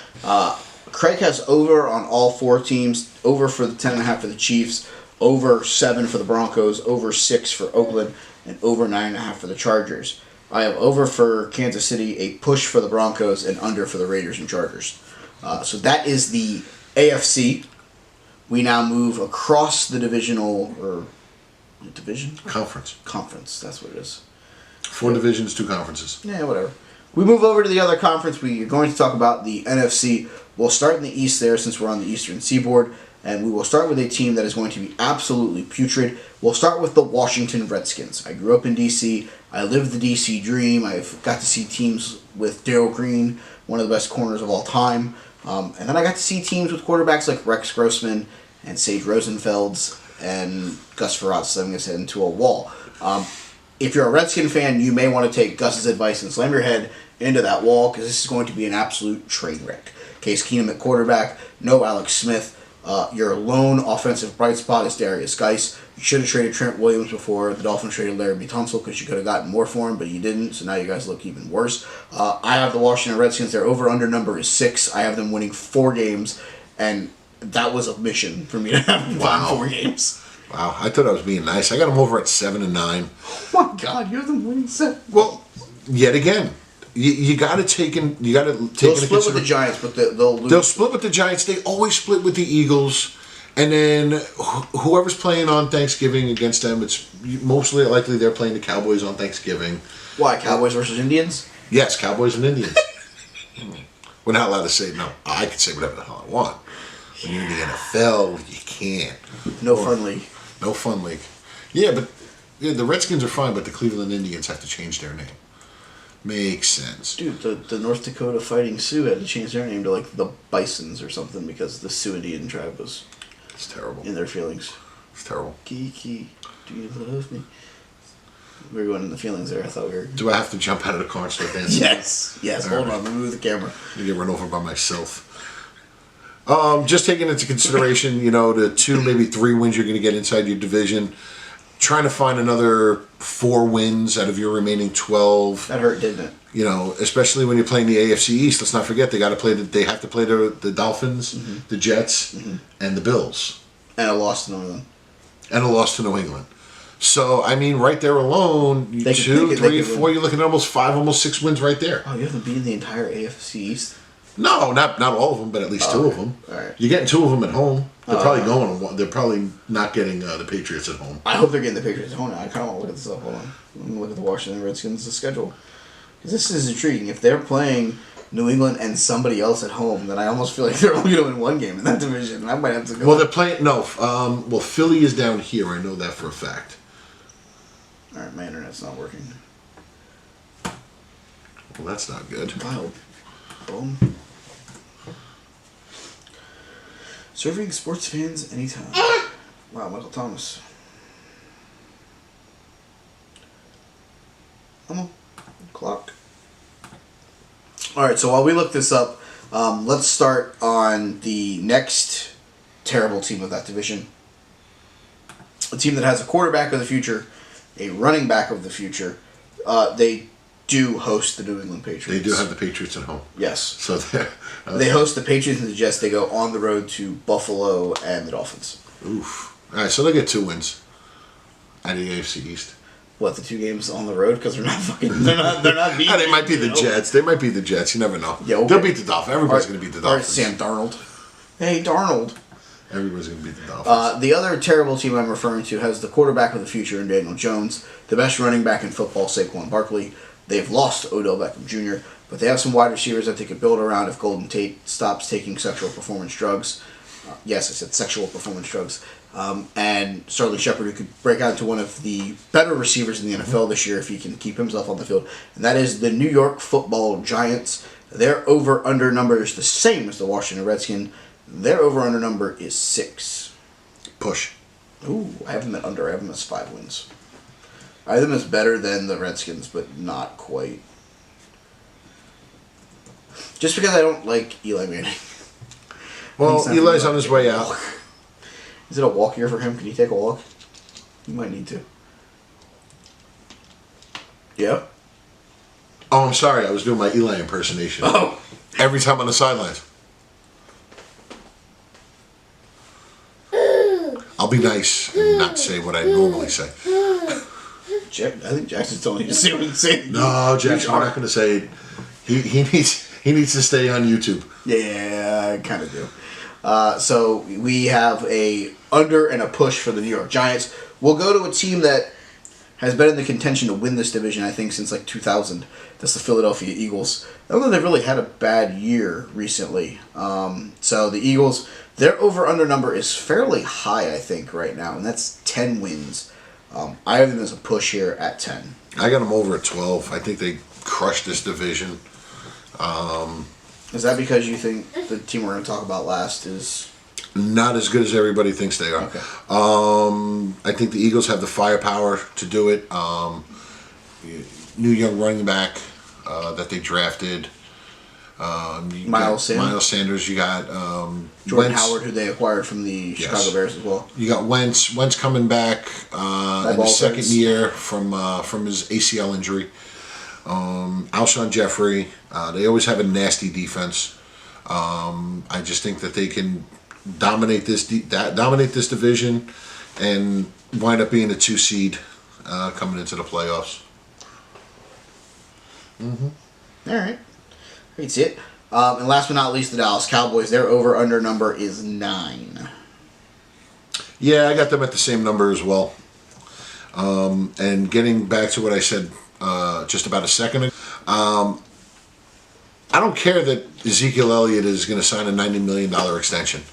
Craig has over on all 4 teams. Over for the 10.5 for the Chiefs. Over 7 for the Broncos. Over 6 for Oakland, and over 9.5 for the Chargers. I have over for Kansas City, a push for the Broncos, and under for the Raiders and Chargers. So that is the AFC. We now move across the divisional conference. That's what it is. 4 divisions, 2 conferences. Yeah, whatever. We move over to the other conference. We are going to talk about the NFC. We'll start in the East there since we're on the Eastern Seaboard. And we will start with a team that is going to be absolutely putrid. We'll start with the Washington Redskins. I grew up in D.C. I lived the D.C. dream. I've got to see teams with Darryl Green, one of the best corners of all time. And then I got to see teams with quarterbacks like Rex Grossman and Sage Rosenfels and Gus Frerotte slamming his head into a wall. If you're a Redskin fan, you may want to take Gus's advice and slam your head into that wall because this is going to be an absolute train wreck. Case Keenum at quarterback, no Alex Smith. Your lone offensive bright spot is Darius Geis. You should have traded Trent Williams before the Dolphins traded Larry Tunsil because you could have gotten more for him, but you didn't, so now you guys look even worse. I have the Washington Redskins. Their over-under number is 6. I have them winning 4 games, and that was a mission for me to have them win 4 games. Wow, I thought I was being nice. I got them over at 7 and 9. Oh my God, you have them winning 7. Well, yet again. You got to take in. You got to take. They'll split with the Giants, but they'll lose. They'll split with the Giants. They always split with the Eagles, and then whoever's playing on Thanksgiving against them, it's mostly likely they're playing the Cowboys on Thanksgiving. Why Cowboys versus Indians? Yes, Cowboys and Indians. We're not allowed to say no. I can say whatever the hell I want. When you're in the NFL, you can't. No fun league. No fun league. Yeah, but the Redskins are fine, but the Cleveland Indians have to change their name. Makes sense. Dude, the North Dakota Fighting Sioux had to change their name to like the Bisons or something because the Sioux Indian tribe was It's terrible. in their feelings. It's terrible. Kiki, do you love me? We were going in the feelings there. I thought we were... Do I have to jump out of the car and start dancing? Yes. Hold on. Let me move the camera. I get run over by myself. Just taking into consideration, the 2, maybe 3 wins you're going to get inside your division. Trying to find another 4 wins out of your remaining 12. That hurt, didn't it? Especially when you're playing the AFC East. Let's not forget they have to play the Dolphins, the Jets, and the Bills. And a loss to New England. So I mean, right there alone, 2, 3, 4. You're looking at almost 5, almost 6 wins right there. Oh, you haven't beaten the entire AFC East? No, not all of them, but at least 2 of them. All right. You're getting 2 of them at home. They're probably going. They're probably not getting the Patriots at home. I hope they're getting the Patriots at home now. I kind of want to look at this up. Hold on. Let me look at the Washington Redskins' schedule. Because this is intriguing. If they're playing New England and somebody else at home, then I almost feel like they're only going to win 1 game in that division. I might have to go. Well, they're playing. No. Philly is down here. I know that for a fact. All right, my internet's not working. Well, that's not good. Wow. Boom. Serving sports fans anytime. Wow, Michael Thomas. Come on. Clock. Alright, so while we look this up, let's start on the next terrible team of that division. A team that has a quarterback of the future, a running back of the future. They do host the New England Patriots. They do have the Patriots at home. Yes. So they host the Patriots and the Jets. They go on the road to Buffalo and the Dolphins. Oof. All right, so they get 2 wins out of the AFC East. What, the 2 games on the road because they're not fucking they're not beating. They might be the Jets. They might be the Jets. You never know. Yeah, okay. They'll beat the Dolphins. Everybody's going to beat the Dolphins. Sam Darnold. Hey, Darnold. Everybody's going to beat the Dolphins. The other terrible team I'm referring to has the quarterback of the future in Daniel Jones, the best running back in football, Saquon Barkley. They've lost Odell Beckham Jr., but they have some wide receivers that they could build around if Golden Tate stops taking sexual performance drugs. Yes, I said sexual performance drugs. And Sterling Shepard, who could break out into one of the better receivers in the NFL this year if he can keep himself on the field. And that is the New York Football Giants. Their over-under number is the same as the Washington Redskins. Their over-under number is 6. Push. Ooh, I have them at under. I have them as 5 wins. I have them as better than the Redskins, but not quite. Just because I don't like Eli Manning. Well, Eli's on his way out. Is it a walk year for him? Can he take a walk? He might need to. Yeah? Oh, I'm sorry. I was doing my Eli impersonation. Oh! Every time on the sidelines. I'll be nice and not say what I normally say. I think Jackson's telling you to say what he's saying. No, Jackson, I'm not going to say it. He needs to stay on YouTube. Yeah, I kind of do. So we have a under and a push for the New York Giants. We'll go to a team that has been in the contention to win this division, I think, since like 2000. That's the Philadelphia Eagles. I don't know they've really had a bad year recently. So the Eagles, their over-under number is fairly high, I think, right now, and that's 10 wins. I have them as a push here at 10. I got them over at 12. I think they crushed this division. Is that because you think the team we're going to talk about last is not as good as everybody thinks they are? Okay. I think the Eagles have the firepower to do it. New young running back that they drafted. Miles Sanders. You got Jordan Wentz. Howard, who they acquired from the Chicago Bears as well. You got Wentz. Wentz coming back in the second year from his ACL injury. Alshon Jeffrey. They always have a nasty defense. I just think that they can dominate this division and wind up being a 2 seed coming into the playoffs. All right. I can see it. And last but not least, the Dallas Cowboys. Their over-under number is 9. Yeah, I got them at the same number as well. And getting back to what I said just about a second ago, I don't care that Ezekiel Elliott is going to sign a $90 million extension.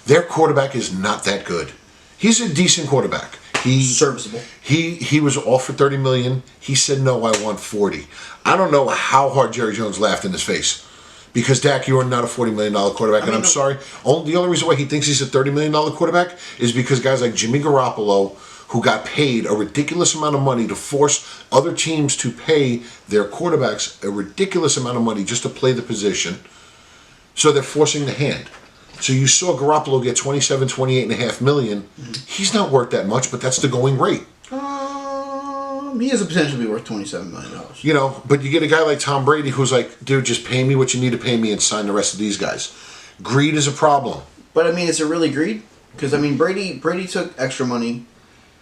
Their quarterback is not that good. He's a decent quarterback. He's serviceable. He was offered $30 million. He said, no, I want 40. I don't know how hard Jerry Jones laughed in his face. Because, Dak, you are not a $40 million quarterback. And I'm sorry. The only reason why he thinks he's a $30 million quarterback is because guys like Jimmy Garoppolo, who got paid a ridiculous amount of money to force other teams to pay their quarterbacks a ridiculous amount of money just to play the position. So they're forcing the hand. So you saw Garoppolo get $28.5 million. He's not worth that much, but that's the going rate. He has a potential to be worth $27 million. You know, but you get a guy like Tom Brady who's like, dude, just pay me what you need to pay me and sign the rest of these guys. Greed is a problem. But, I mean, is it really greed? Because, I mean, Brady took extra money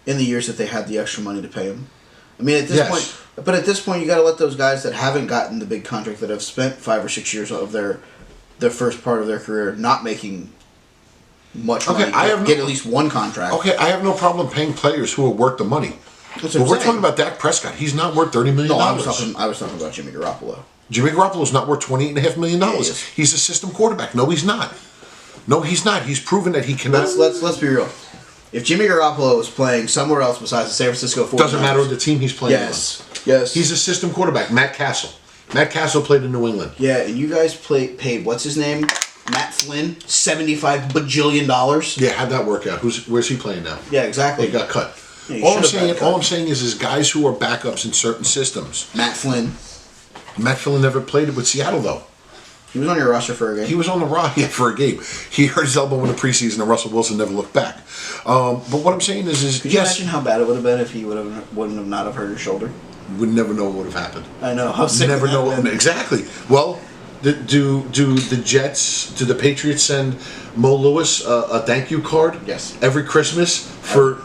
in the years that they had the extra money to pay him. I mean, at this point, you got to let those guys that haven't gotten the big contract, that have spent 5 or 6 years of their first part of their career not making much money, get at least one contract. Okay, I have no problem paying players who are worth the money. But we're talking about Dak Prescott. He's not worth $30 million. No, I was talking about Jimmy Garoppolo. Jimmy Garoppolo's not worth $28.5 million. Yeah, he's a system quarterback. No, he's not. He's proven that he cannot. Let's be real. If Jimmy Garoppolo was playing somewhere else besides the San Francisco 49ers... Doesn't matter the team he's playing on. Yes. He's a system quarterback. Matt Castle. Matt Castle played in New England. Yeah, and you guys paid, what's his name? Matt Flynn, $75 bajillion. Yeah, how'd that work out? Where's he playing now? Yeah, exactly. He got cut. Yeah, all I'm saying is guys who are backups in certain systems. Matt Flynn never played it with Seattle, though. He was on your roster for a game. He was on the roster for a game. He hurt his elbow in the preseason, and Russell Wilson never looked back. But what I'm saying is could you imagine how bad it would have been if he wouldn't have not have hurt his shoulder? We'd never know what would have happened. I know. How sick never know exactly. Well, do the Patriots send Mo Lewis a thank you card? Yes. Every Christmas for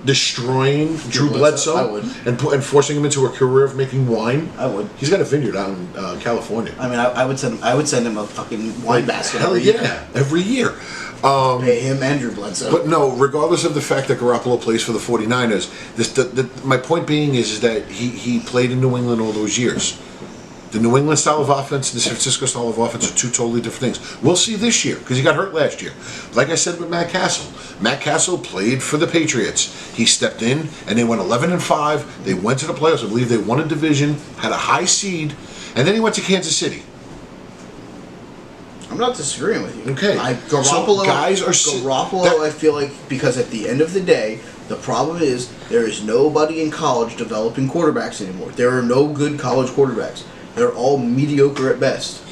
destroying Drew Bledsoe I would. and forcing him into a career of making wine. I would. He's got a vineyard out in California. I mean, I would send him a fucking wine basket. Hell yeah, every year. Pay him and Drew Bledsoe. But no, regardless of the fact that Garoppolo plays for the 49ers, my point being is that he played in New England all those years. The New England style of offense and the San Francisco style of offense are two totally different things. We'll see this year because he got hurt last year. Like I said with Matt Castle. Matt Castle played for the Patriots. He stepped in and they went 11-5. They went to the playoffs. I believe they won a division, had a high seed, and then he went to Kansas City. I'm not disagreeing with you. Okay. Garoppolo, guys are Garoppolo, I feel like, because at the end of the day, the problem is there is nobody in college developing quarterbacks anymore. There are no good college quarterbacks. They're all mediocre at best.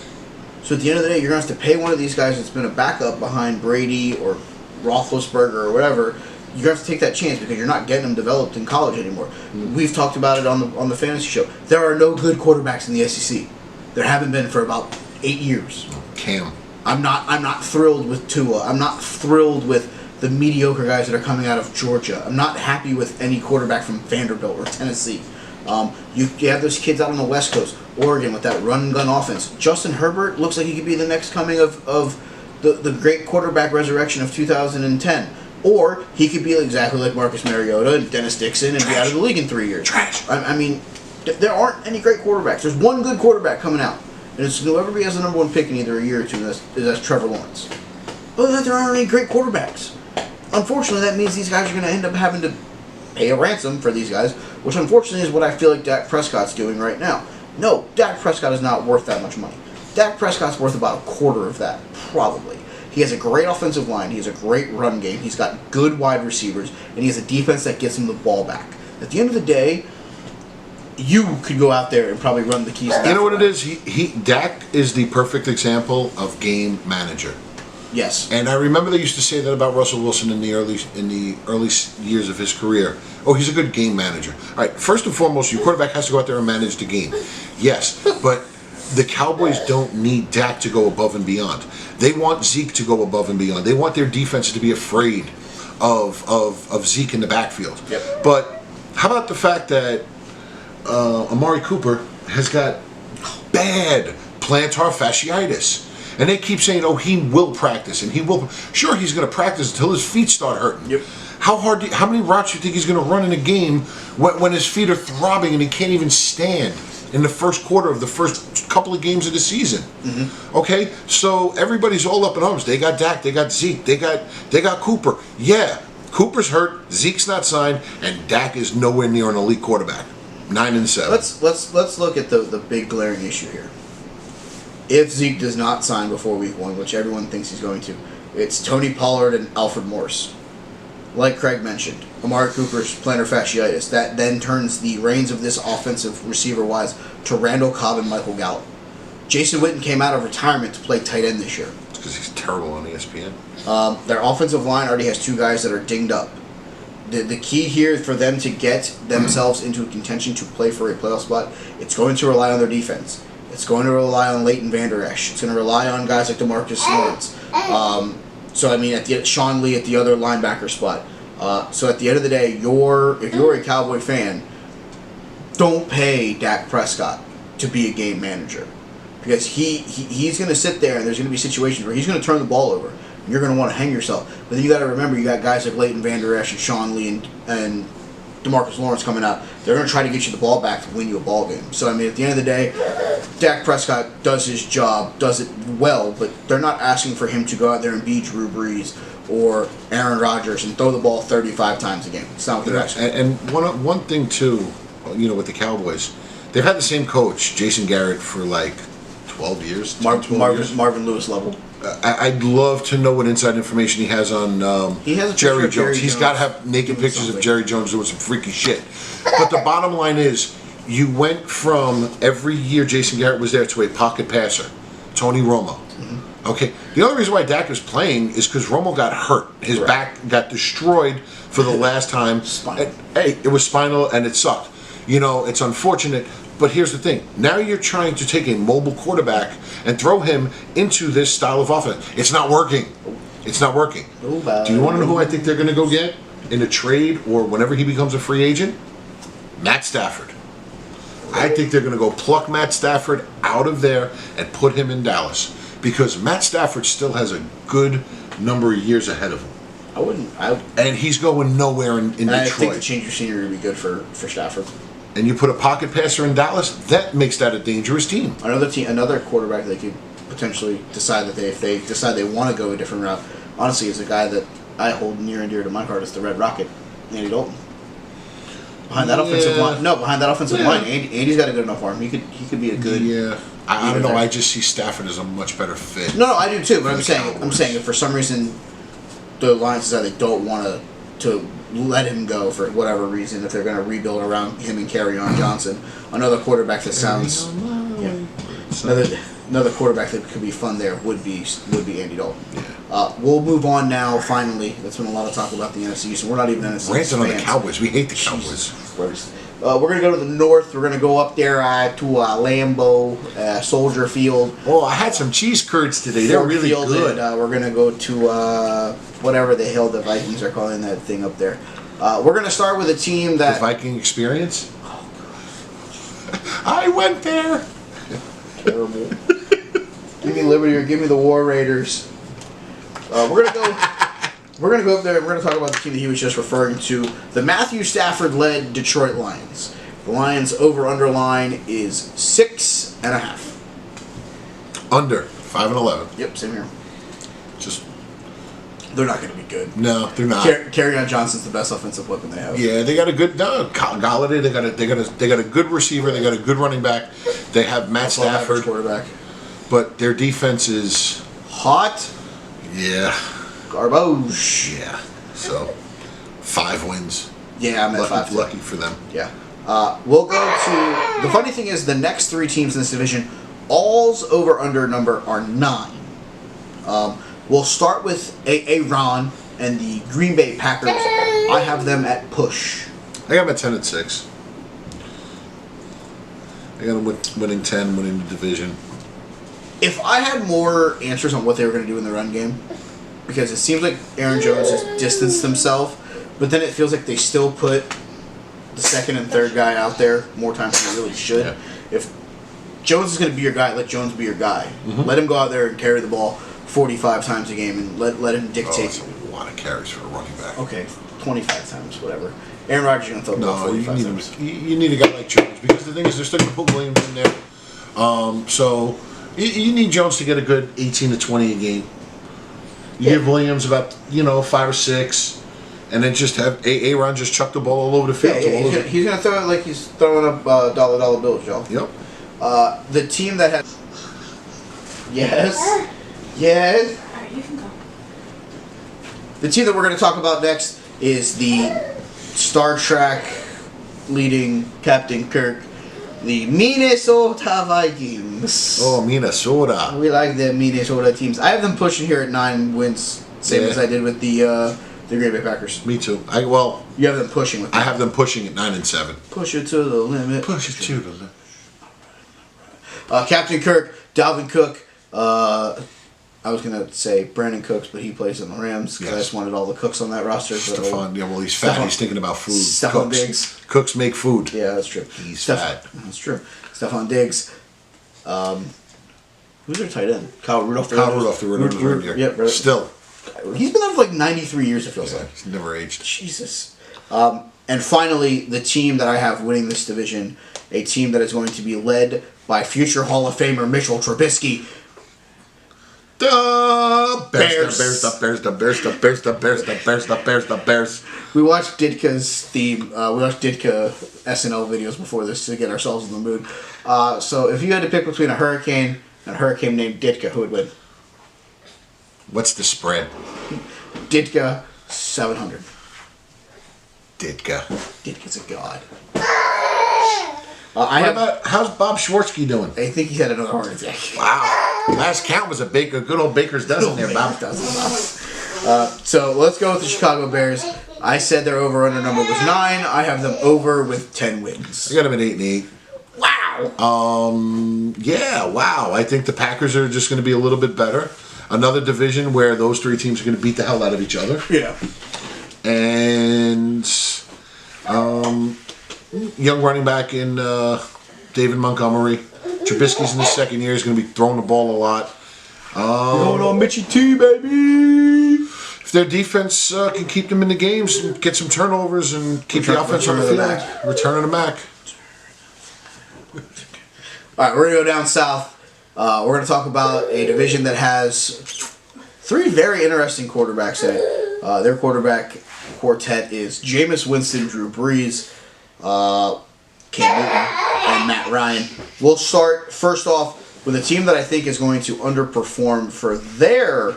So at the end of the day, you're going to have to pay one of these guys that's been a backup behind Brady or Roethlisberger or whatever. You're going to have to take that chance because you're not getting them developed in college anymore. Mm-hmm. We've talked about it on the fantasy show. There are no good quarterbacks in the SEC. There haven't been for about 8 years. Cam. I'm not thrilled with Tua. I'm not thrilled with the mediocre guys that are coming out of Georgia. I'm not happy with any quarterback from Vanderbilt or Tennessee. You have those kids out on the West Coast, Oregon, with that run and gun offense. Justin Herbert looks like he could be the next coming of the great quarterback resurrection of 2010. Or he could be exactly like Marcus Mariota and Dennis Dixon and be out of the league in 3 years. I mean, there aren't any great quarterbacks. There's one good quarterback coming out. And it's whoever has the number one pick in either a year or two, that's Trevor Lawrence. Other than that, there aren't any great quarterbacks. Unfortunately, that means these guys are going to end up having to pay a ransom for these guys, which unfortunately is what I feel like Dak Prescott's doing right now. No, Dak Prescott is not worth that much money. Dak Prescott's worth about a quarter of that, probably. He has a great offensive line, he has a great run game, he's got good wide receivers, and he has a defense that gets him the ball back. At the end of the day, you could go out there and probably run the keys. You know what it is? Dak is the perfect example of game manager. Yes. And I remember they used to say that about Russell Wilson in the early years of his career. Oh, he's a good game manager. All right, first and foremost, your quarterback has to go out there and manage the game. Yes, but the Cowboys don't need Dak to go above and beyond. They want Zeke to go above and beyond. They want their defense to be afraid of Zeke in the backfield. Yep. But how about the fact that Amari Cooper has got bad plantar fasciitis? And they keep saying, oh, he will practice, and he will. Sure, he's going to practice until his feet start hurting. Yep. How many routes do you think he's going to run in a game when his feet are throbbing and he can't even stand in the first quarter of the first couple of games of the season? Mm-hmm. Okay, so everybody's all up in arms. They got Dak, they got Zeke, they got Cooper. Yeah, Cooper's hurt, Zeke's not signed, and Dak is nowhere near an elite quarterback. 9-7. Let's look at the big glaring issue here. If Zeke does not sign before week 1, which everyone thinks he's going to, it's Tony Pollard and Alfred Morris. Like Craig mentioned, Amari Cooper's plantar fasciitis. That then turns the reins of this offensive receiver-wise to Randall Cobb and Michael Gallup. Jason Witten came out of retirement to play tight end this year. It's because he's terrible on ESPN. Their offensive line already has 2 guys that are dinged up. The key here for them to get themselves into a contention to play for a playoff spot, it's going to rely on their defense. It's going to rely on Leighton Vander Esch. It's going to rely on guys like DeMarcus Lawrence. So I mean, Sean Lee at the other linebacker spot. So at the end of the day, if you're a Cowboy fan, don't pay Dak Prescott to be a game manager, because he's going to sit there and there's going to be situations where he's going to turn the ball over. And you're going to want to hang yourself. But then you got to remember, you got guys like Leighton Vander Esch and Sean Lee and DeMarcus Lawrence coming out. They're going to try to get you the ball back to win you a ball game. So, I mean, at the end of the day, Dak Prescott does his job, does it well, but they're not asking for him to go out there and be Drew Brees or Aaron Rodgers and throw the ball 35 times a game. It's not what they're asking for. And one thing, too, with the Cowboys, they've had the same coach, Jason Garrett, for like 12 years. Marvin Lewis level. I'd love to know what inside information he has on Jerry Jones. He's got to have naked pictures of Jerry Jones doing some freaky shit. But the bottom line is, you went from every year Jason Garrett was there to a pocket passer, Tony Romo. Mm-hmm. Okay, the only reason why Dak was playing is because Romo got hurt. His back got destroyed for the last time. It was spinal, and it sucked. It's unfortunate. But here's the thing. Now you're trying to take a mobile quarterback and throw him into this style of offense. It's not working. It's not working. Do you want to know who I think they're going to go get in a trade or whenever he becomes a free agent? Matt Stafford. I think they're going to go pluck Matt Stafford out of there and put him in Dallas, because Matt Stafford still has a good number of years ahead of him. And he's going nowhere in Detroit. I think the change of scenery would be good for Stafford. and you put a pocket passer in Dallas, that makes that a dangerous team. Another quarterback they could potentially decide that if they decide they want to go a different route, honestly, is a guy that I hold near and dear to my heart is the Red Rocket, Andy Dalton. Behind that offensive line, Andy's got a good enough arm. He could be a good. Yeah, I don't know. I just see Stafford as a much better fit. No, I do too. But I'm saying if for some reason the Lions decide they don't want to let him go for whatever reason, if they're going to rebuild around him and Kerryon Johnson, another quarterback that sounds. Another quarterback that could be fun there would be Andy Dalton. Yeah. We'll move on now. Finally, there's been a lot of talk about the NFC East, and we're not even NFC East ranting on the fans. Cowboys. We hate the Cowboys. We're going to go to the north. We're going to go up there to Lambeau, Soldier Field. Oh, I had some cheese curds today. They're Ford really Field, good. And, we're going to go to whatever the hell the Vikings are calling that thing up there. We're going to start with a team that The Viking Experience. I went there. Terrible. Give me Liberty or give me the War Raiders. We're gonna go up there and we're gonna talk about the team that he was just referring to, the Matthew Stafford-led Detroit Lions. The Lions over/under line is 6.5. Under 5-11. Yep, same here. Just They're not gonna be good. no, they're not. Kerryon Johnson's the best offensive weapon they have. Yeah, they got a good Galladay. They got a good receiver. They got a good running back. They have Matt Stafford, quarterback. but their defense is Hot yeah, garbage. yeah. So 5 wins. Yeah, I'm at 5. Lucky for them. Yeah. We'll go to... The funny thing is, the next 3 teams in this division, all's over-under number are 9. We'll start with Aaron and the Green Bay Packers. I have them at push. I got them at 10-6. I got them winning 10, winning the division. If I had more answers on what they were going to do in the run game, because it seems like Aaron Jones has distanced himself, but then it feels like they still put the second and third guy out there more times than they really should. Yeah. If Jones is going to be your guy, let Jones be your guy. Mm-hmm. Let him go out there and carry the ball 45 times a game and let him dictate. That's a lot of carries for a running back. Okay, 25 times, whatever. Aaron Rodgers is going to throw the ball No, 45 times. you need a guy like Jones because the thing is they're still going to put Williams in there. So you need Jones to get a good 18 to 20 a game. You give Williams about 5 or 6, and then just have Aaron just chuck the ball all over the field. Yeah, he's going to throw it like he's throwing up dollar bills, y'all. Yep. The team that has... Yes? Alright, you can go. The team that we're going to talk about next is the Star Trek leading Captain Kirk, the Minnesota Vikings. Oh, Minnesota. We like the Minnesota teams. I have them pushing here at 9 wins, same as I did with the Green Bay Packers. Me too. You have them pushing with them. I have them pushing at 9-7. Push it to the limit. Push it to the limit. Captain Kirk, Dalvin Cook. I was gonna say Brandon Cooks, but he plays in the Rams because I just wanted all the Cooks on that roster. Stephon, he's fat. He's thinking about food. Stephon Diggs. Cooks make food. Yeah, that's true. He's fat. That's true. Stephon Diggs. Who's their tight end? Kyle Rudolph. The Rudolph. Yep. Right. Still. He's been there for like 93 years, it feels like. He's never aged. Jesus. And finally, the team that I have winning this division, a team that is going to be led by future Hall of Famer Mitchell Trubisky. The Bears. We watched Ditka's theme. We watched Ditka SNL videos before this to get ourselves in the mood. So if you had to pick between a hurricane and a hurricane named Ditka, who would win? What's the spread? Ditka 700. Ditka. Ditka's a god. How's Bob Schwartzky doing? I think he had another heart attack. Wow. Last count was a good old baker's dozen there, Bob. So let's go with the Chicago Bears. I said their over-under number was 9. I have them over with 10 wins. I got them at 8-8. Wow. Yeah, wow. I think the Packers are just going to be a little bit better. Another division where those 3 teams are going to beat the hell out of each other. Yeah. And young running back in David Montgomery. Trubisky's in his second year. He's going to be throwing the ball a lot. Going on Mitchie T, baby. If their defense can keep them in the games and get some turnovers and keep the offense on the field, returning them back. right, we're going to go down south. We're going to talk about a division that has 3 very interesting quarterbacks in it. Their quarterback quartet is Jameis Winston, Drew Brees, Cam Newton, and Matt Ryan. We'll start first off with a team that I think is going to underperform for their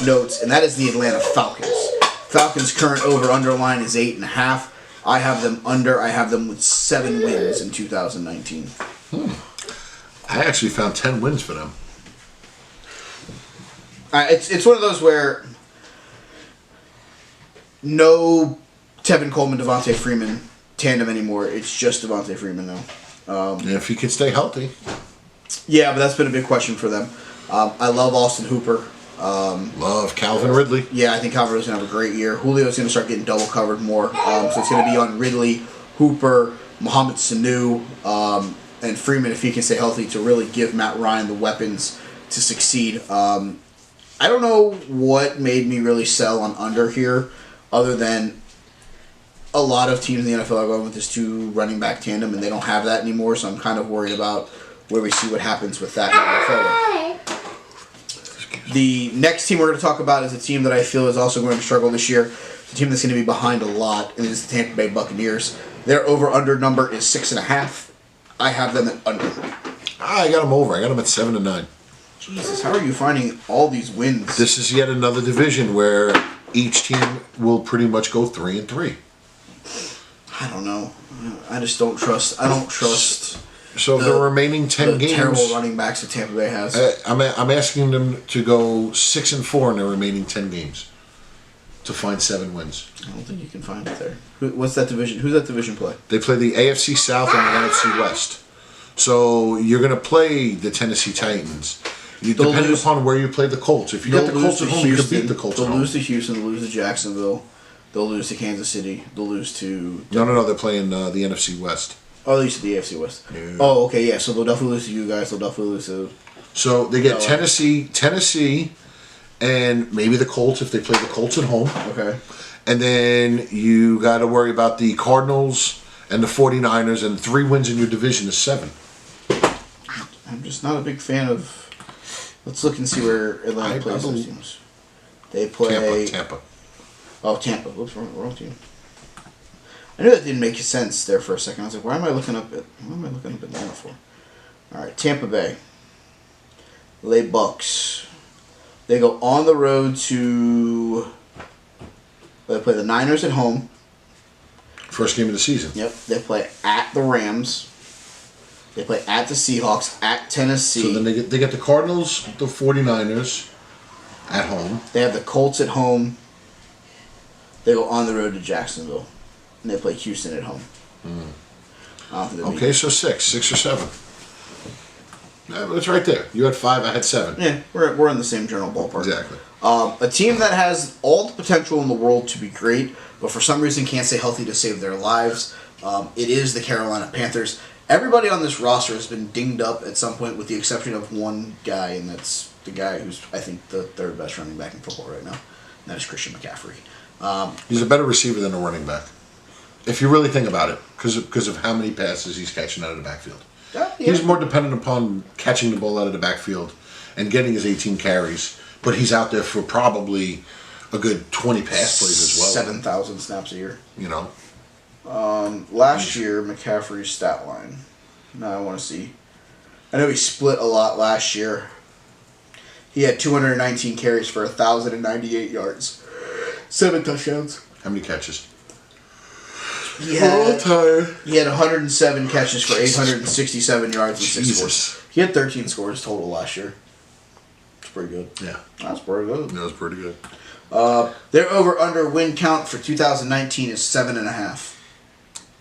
notes, and that is the Atlanta Falcons. Falcons' current over-under line is 8.5. I have them under. I have them with 7 wins in 2019. I actually found 10 wins for them. It's one of those where no Tevin Coleman, Devontae Freeman tandem anymore. It's just Devontae Freeman now. If he can stay healthy. Yeah, but that's been a big question for them. I love Austin Hooper. Love Calvin Ridley. Yeah, I think Calvin Ridley's going to have a great year. Julio's going to start getting double covered more. So it's going to be on Ridley, Hooper, Mohamed Sanu, and Freeman, if he can stay healthy, to really give Matt Ryan the weapons to succeed. I don't know what made me really sell on under here, other than a lot of teams in the NFL are going with this 2 running back tandem, and they don't have that anymore, so I'm kind of worried about where we see what happens with that moving forward. The next team we're going to talk about is a team that I feel is also going to struggle this year. It's a team that's going to be behind a lot, and it's the Tampa Bay Buccaneers. Their over-under number is 6.5. I have them at under. I got them over. I got them at 7 and 9. Jesus, how are you finding all these wins? This is yet another division where each team will pretty much go 3 and 3. I don't know. I just don't trust. I don't trust. So the remaining 10 games. Terrible running backs that Tampa Bay has. I'm asking them to go 6 and 4 in their remaining 10 games to find 7 wins. I don't think you can find it there. What's that division? Who's that division play? They play the AFC South and the NFC West. So you're going to play the Tennessee Titans. Depending upon where you play the Colts. If you get the Colts at home, you can beat the Colts at home. They'll lose to Houston. They'll lose to Jacksonville. They'll lose to Kansas City. They'll lose to... No. They're playing the NFC West. Oh, they used to the AFC West. Yeah. Oh, okay, yeah. So they'll definitely lose to you guys. They'll definitely lose to... So they get Tennessee, and maybe the Colts if they play the Colts at home. Okay. And then you got to worry about the Cardinals and the 49ers, and 3 wins in your division is 7. I'm just not a big fan of... Let's look and see where Atlanta plays those teams. They play... Tampa. Oh, Tampa. Whoops, wrong team. I knew that didn't make sense there for a second. I was like, why am I looking up Atlanta for? Alright, Tampa Bay. They Bucks. They go on the road to... They play the Niners at home. First game of the season. Yep. They play at the Rams. They play at the Seahawks, at Tennessee. So then they get the Cardinals, the 49ers at home. They have the Colts at home. They go on the road to Jacksonville. And they play Houston at home. Okay, so 6 or 7. Yeah, it's right there. You had 5, I had 7. Yeah, we're in the same general ballpark. Exactly. A team that has all the potential in the world to be great, but for some reason can't stay healthy to save their lives. It is the Carolina Panthers. Everybody on this roster has been dinged up at some point, with the exception of one guy, and that's the guy who's, I think, the 3rd best running back in football right now. And that is Christian McCaffrey. He's a better receiver than a running back, if you really think about it, because of how many passes he's catching out of the backfield. Yeah. He's more dependent upon catching the ball out of the backfield and getting his 18 carries, but he's out there for probably a good 20 pass plays as well. 7,000 snaps a year. You know. Last year, McCaffrey's stat line. Now I want to see. I know he split a lot last year. He had 219 carries for 1,098 yards. 7 touchdowns. How many catches? He had 107 catches for 867 yards and 6 scores. He had 13 scores total last year. It's pretty good. Yeah. That's pretty good. That was pretty good. Their over-under win count for 2019 is 7.5.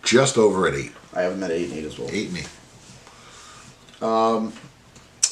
Just over at 8. I have them at 8 and 8 as well. 8 and 8.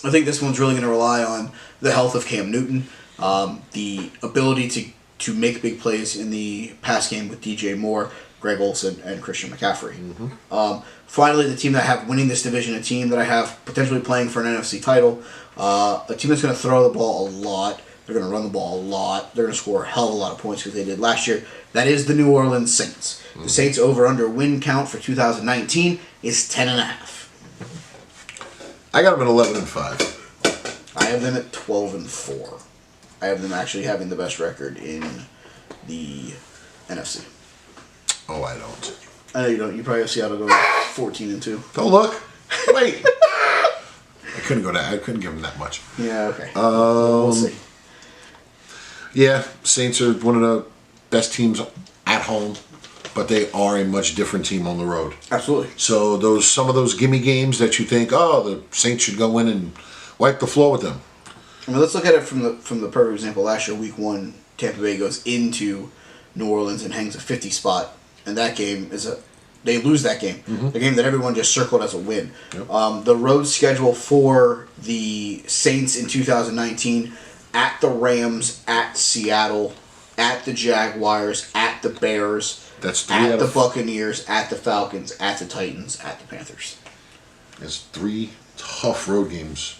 I think this one's really going to rely on the health of Cam Newton, the ability to make big plays in the pass game with DJ Moore, Greg Olsen, and Christian McCaffrey. Mm-hmm. Finally, the team that I have winning this division, a team that I have potentially playing for an NFC title, a team that's going to throw the ball a lot. They're going to run the ball a lot. They're going to score a hell of a lot of points because they did last year. That is the New Orleans Saints. Mm-hmm. The Saints over-under win count for 2019 is 10.5. I got them at 11-5. I have them at 12-4. I have them actually having the best record in the NFC. Oh, I don't. I know you don't. You probably have Seattle going 14-2. Don't look. Wait. I couldn't go that. I couldn't give them that much. Yeah. Okay. We'll see. Yeah, Saints are one of the best teams at home, but they are a much different team on the road. Absolutely. So some of those gimme games that you think, oh, the Saints should go in and wipe the floor with them. I mean, let's look at it from the perfect example. Last year, Week 1, Tampa Bay goes into New Orleans and hangs a 50 spot, and that game they lose that game. The game that everyone just circled as a win. Yep. The road schedule for the Saints in 2019: at the Rams, at Seattle, at the Jaguars, at the Bears, at the Buccaneers, at the Falcons, at the Titans, at the Panthers. It's 3 tough road games.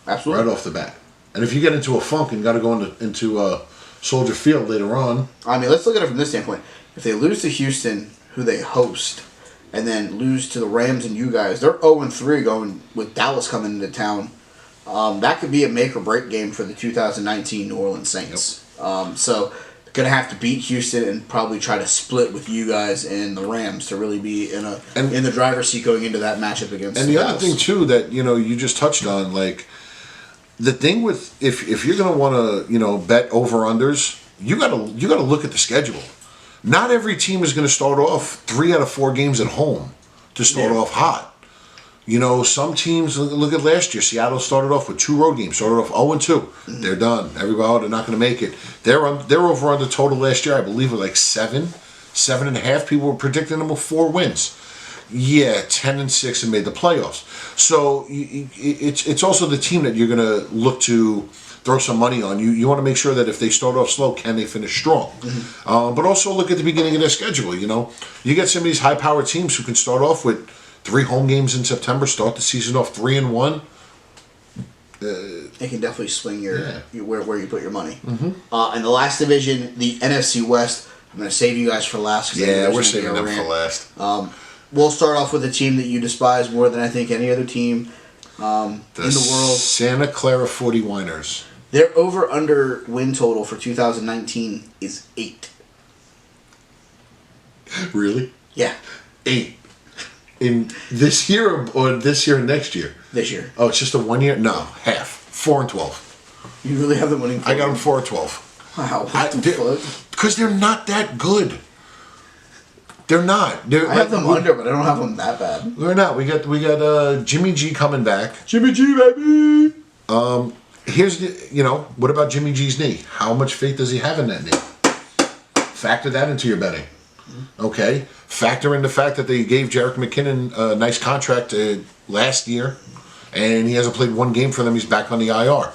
Absolutely. Right off the bat. And if you get into a funk and got to go into Soldier Field later on. I mean, let's look at it from this standpoint. If they lose to Houston, who they host, and then lose to the Rams and you guys, they're 0-3 going with Dallas coming into town. That could be a make or break game for the 2019 New Orleans Saints. Yep. So they're going to have to beat Houston and probably try to split with you guys and the Rams to really be in the driver's seat going into that matchup against. And the other thing too that you just touched on, like the thing with if you're going to want to bet over unders, you got to look at the schedule. Not every team is going to start off 3 out of 4 games at home to start off hot. Some teams, look at last year. Seattle started off with 2 road games. Started off 0-2. They're done. Everybody, they're not going to make it. They're over on the total last year. I believe it was like 7.5. People were predicting them with 4 wins. Yeah, 10-6 and made the playoffs. So it's also the team that you're going to look to throw some money on. You want to make sure that if they start off slow, can they finish strong? But also look at the beginning of their schedule. You get some of these high-powered teams who can start off with 3 home games in September, start the season off 3-1. It can definitely swing where you put your money. And the last division, the NFC West. I'm going to save you guys for last. Yeah, we're saving them for last. We'll start off with a team that you despise more than I think any other team in the world. Santa Clara 49ers. Their over-under win total for 2019 is 8. Really? Yeah. 8. In this year or this year and next year? This year. Oh, it's just a 1 year? No, half. 4-12. You really have them winning? I got them 4-12. Wow. Because they're not that good. They're not. I have them under, but I don't have them that bad. They're not. We got Jimmy G coming back. Jimmy G, baby. Here's what about Jimmy G's knee? How much faith does he have in that knee? Factor that into your betting. Okay. Factor in the fact that they gave Jerick McKinnon a nice contract last year, and he hasn't played 1 game for them. He's back on the IR.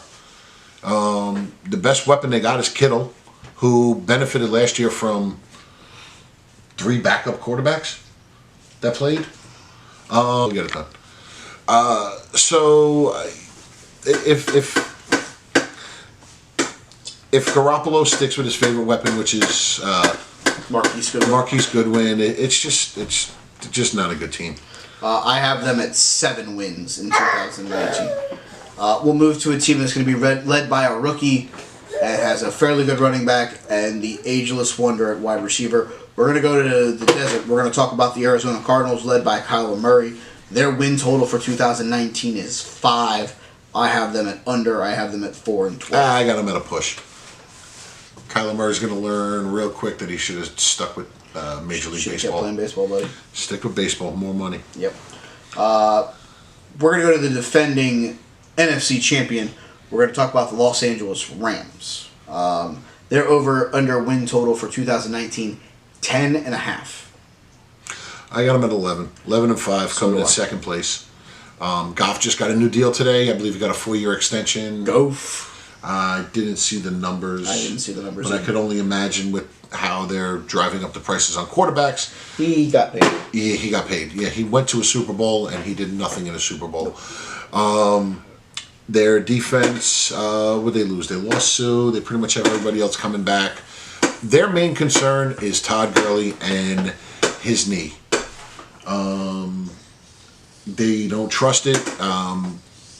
The best weapon they got is Kittle, who benefited last year from 3 backup quarterbacks that played. We'll get it done. So if Garoppolo sticks with his favorite weapon, which is Marquise Goodwin, it's just not a good team. I have them at 7 wins in 2019. We'll move to a team that's going to be led by a rookie and has a fairly good running back and the ageless wonder at wide receiver. We're going to go to the desert. We're going to talk about the Arizona Cardinals led by Kyler Murray. Their win total for 2019 is 5. I have them at under. I have them at 4-12. I got them at a push. Kyler Murray's going to learn real quick that he should have stuck with Major League Baseball. Kept playing baseball, buddy. Stick with baseball. More money. Yep. We're going to go to the defending NFC champion. We're going to talk about the Los Angeles Rams. Their over-under win total for 2019, 10.5. I got them at 11. 11-5, coming in second place. Goff just got a new deal today. I believe he got a 4-year extension. Goff. I didn't see the numbers. I didn't see the numbers But either. I could only imagine with how they're driving up the prices on quarterbacks. He got paid. Yeah, he got paid. Yeah, he went to a Super Bowl and he did nothing in a Super Bowl. Their defense, would they lose? They lost Sue. They pretty much have everybody else coming back. Their main concern is Todd Gurley and his knee. They don't trust it.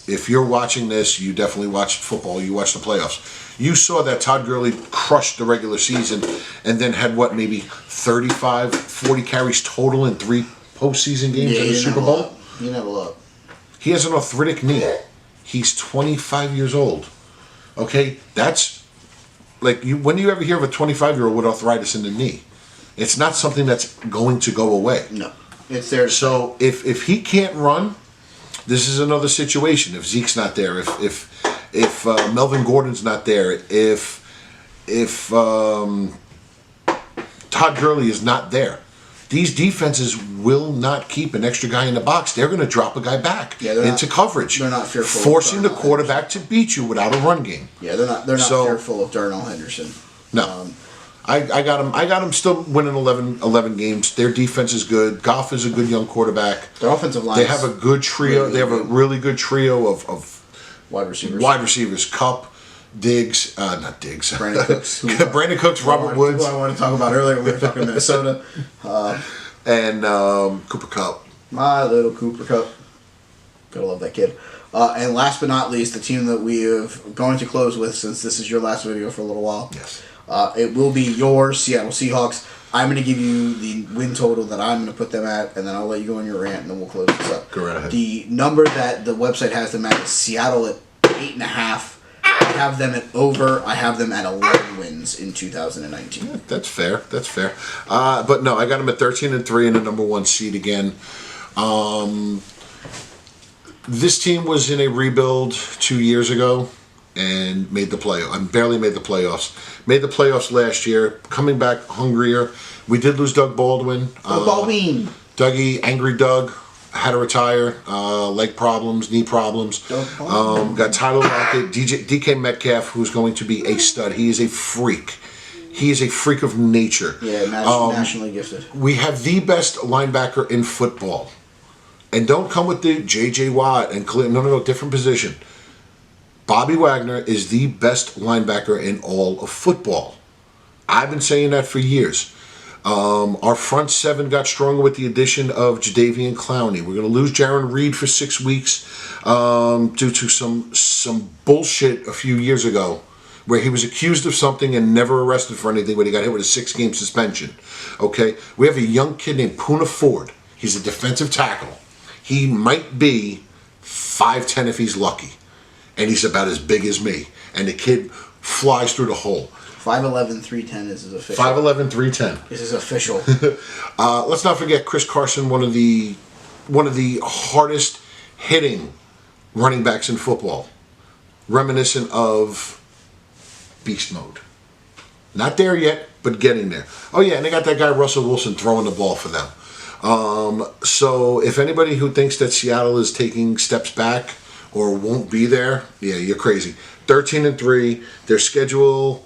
if you're watching this, you definitely watched football. You watched the playoffs. You saw that Todd Gurley crushed the regular season and then had, what, maybe 35, 40 carries total in 3 postseason games in the Super Bowl? You never look. He has an arthritic knee. He's 25 years old. Okay? That's, like, when do you ever hear of a 25-year-old with arthritis in the knee? It's not something that's going to go away. No. It's there. So if he can't run, this is another situation. If Zeke's not there, if Melvin Gordon's not there, if Todd Gurley is not there, these defenses will not keep an extra guy in the box. They're going to drop a guy back into coverage. They're not fearful, forcing the quarterback to beat you without a run game. Yeah, they're not fearful of Darnell Henderson. No. I got them still winning 11 games. Their defense is good. Goff is a good young quarterback. Their offensive line. They have a good trio. Really, they have a really good trio of wide receivers. Cup, Diggs, not Diggs. Brandon Cooks. Brandon Cooks, Robert Woods. Who I wanted to talk about earlier. We were talking Minnesota. And Cooper Kupp. My little Cooper Kupp. Gotta love that kid. And last but not least, the team that we are going to close with, since this is your last video for a little while. Yes. It will be your Seattle Seahawks. I'm going to give you the win total that I'm going to put them at, and then I'll let you go on your rant, and then we'll close this up. Go right ahead. The number that the website has them at is Seattle at 8.5. I have them at over. I have them at 11 wins in 2019. Yeah, that's fair. That's fair. But no, I got them at 13-3 in the number 1 seed again. This team was in a rebuild 2 years ago and made the playoffs. I barely made the playoffs. Made the playoffs last year. Coming back hungrier. We did lose Doug Baldwin. Dougie, Angry Doug, had to retire. Leg problems, knee problems. Got Tyler Lockett, DK Metcalf, who's going to be a stud. He is a freak. He is a freak of nature. Yeah, nationally gifted. We have the best linebacker in football. And don't come with the J.J. Watt and Khalil. No, different position. Bobby Wagner is the best linebacker in all of football. I've been saying that for years. Our front 7 got stronger with the addition of Jadeveon Clowney. We're going to lose Jaron Reed for 6 weeks due to some bullshit a few years ago where he was accused of something and never arrested for anything, but he got hit with a 6-game suspension. Okay? We have a young kid named Poona Ford. He's a defensive tackle. He might be 5'10" if he's lucky. And he's about as big as me. And the kid flies through the hole. 5'11", 310 is official. 5'11", 310. This is official. Let's not forget Chris Carson, one of the hardest hitting running backs in football. Reminiscent of beast mode. Not there yet, but getting there. Oh yeah, and they got that guy Russell Wilson throwing the ball for them. So if anybody who thinks that Seattle is taking steps back or won't be there, yeah, you're crazy. 13-3, their schedule.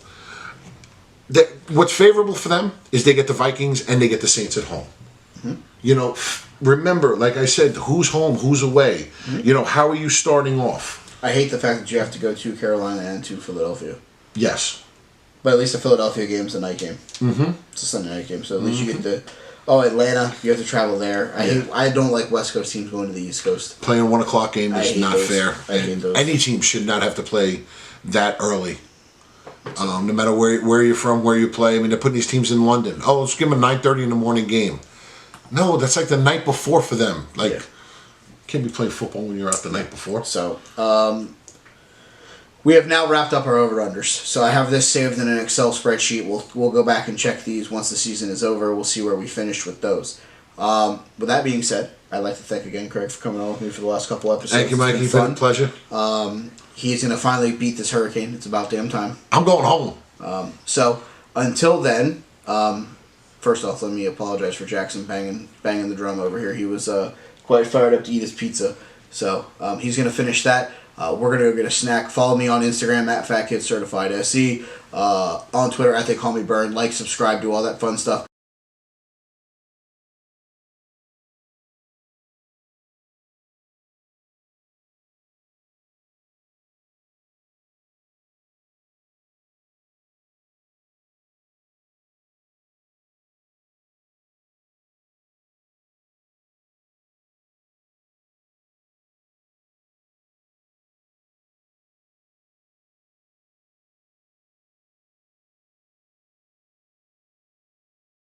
What's favorable for them is they get the Vikings and they get the Saints at home. Mm-hmm. You know, remember, like I said, who's home, who's away. Mm-hmm. You know, how are you starting off? I hate the fact that you have to go to Carolina and to Philadelphia. Yes. But at least the Philadelphia game's a night game. Mm-hmm. It's a Sunday night game, so at least you get the... Oh, Atlanta, you have to travel there. I don't like West Coast teams going to the East Coast. Playing a 1 o'clock game is not fair. I hate those. Any team should not have to play that early. No matter where you're from, where you play. I mean, they're putting these teams in London. Oh, let's give them a 9:30 in the morning game. No, that's like the night before for them. Like, can't be playing football when you're out the night before. So, we have now wrapped up our over-unders. So I have this saved in an Excel spreadsheet. We'll go back and check these once the season is over. We'll see where we finished with those. With that being said, I'd like to thank again Craig for coming on with me for the last couple episodes. Thank you, Mikey. It's been a pleasure. He's going to finally beat this hurricane. It's about damn time. I'm going home. So until then, first off, let me apologize for Jaxson banging the drum over here. He was quite fired up to eat his pizza. So he's going to finish that. We're going to go get a snack. Follow me on Instagram at fatkidcertifiedse. On Twitter at they call me Burn. Like, subscribe, do all that fun stuff.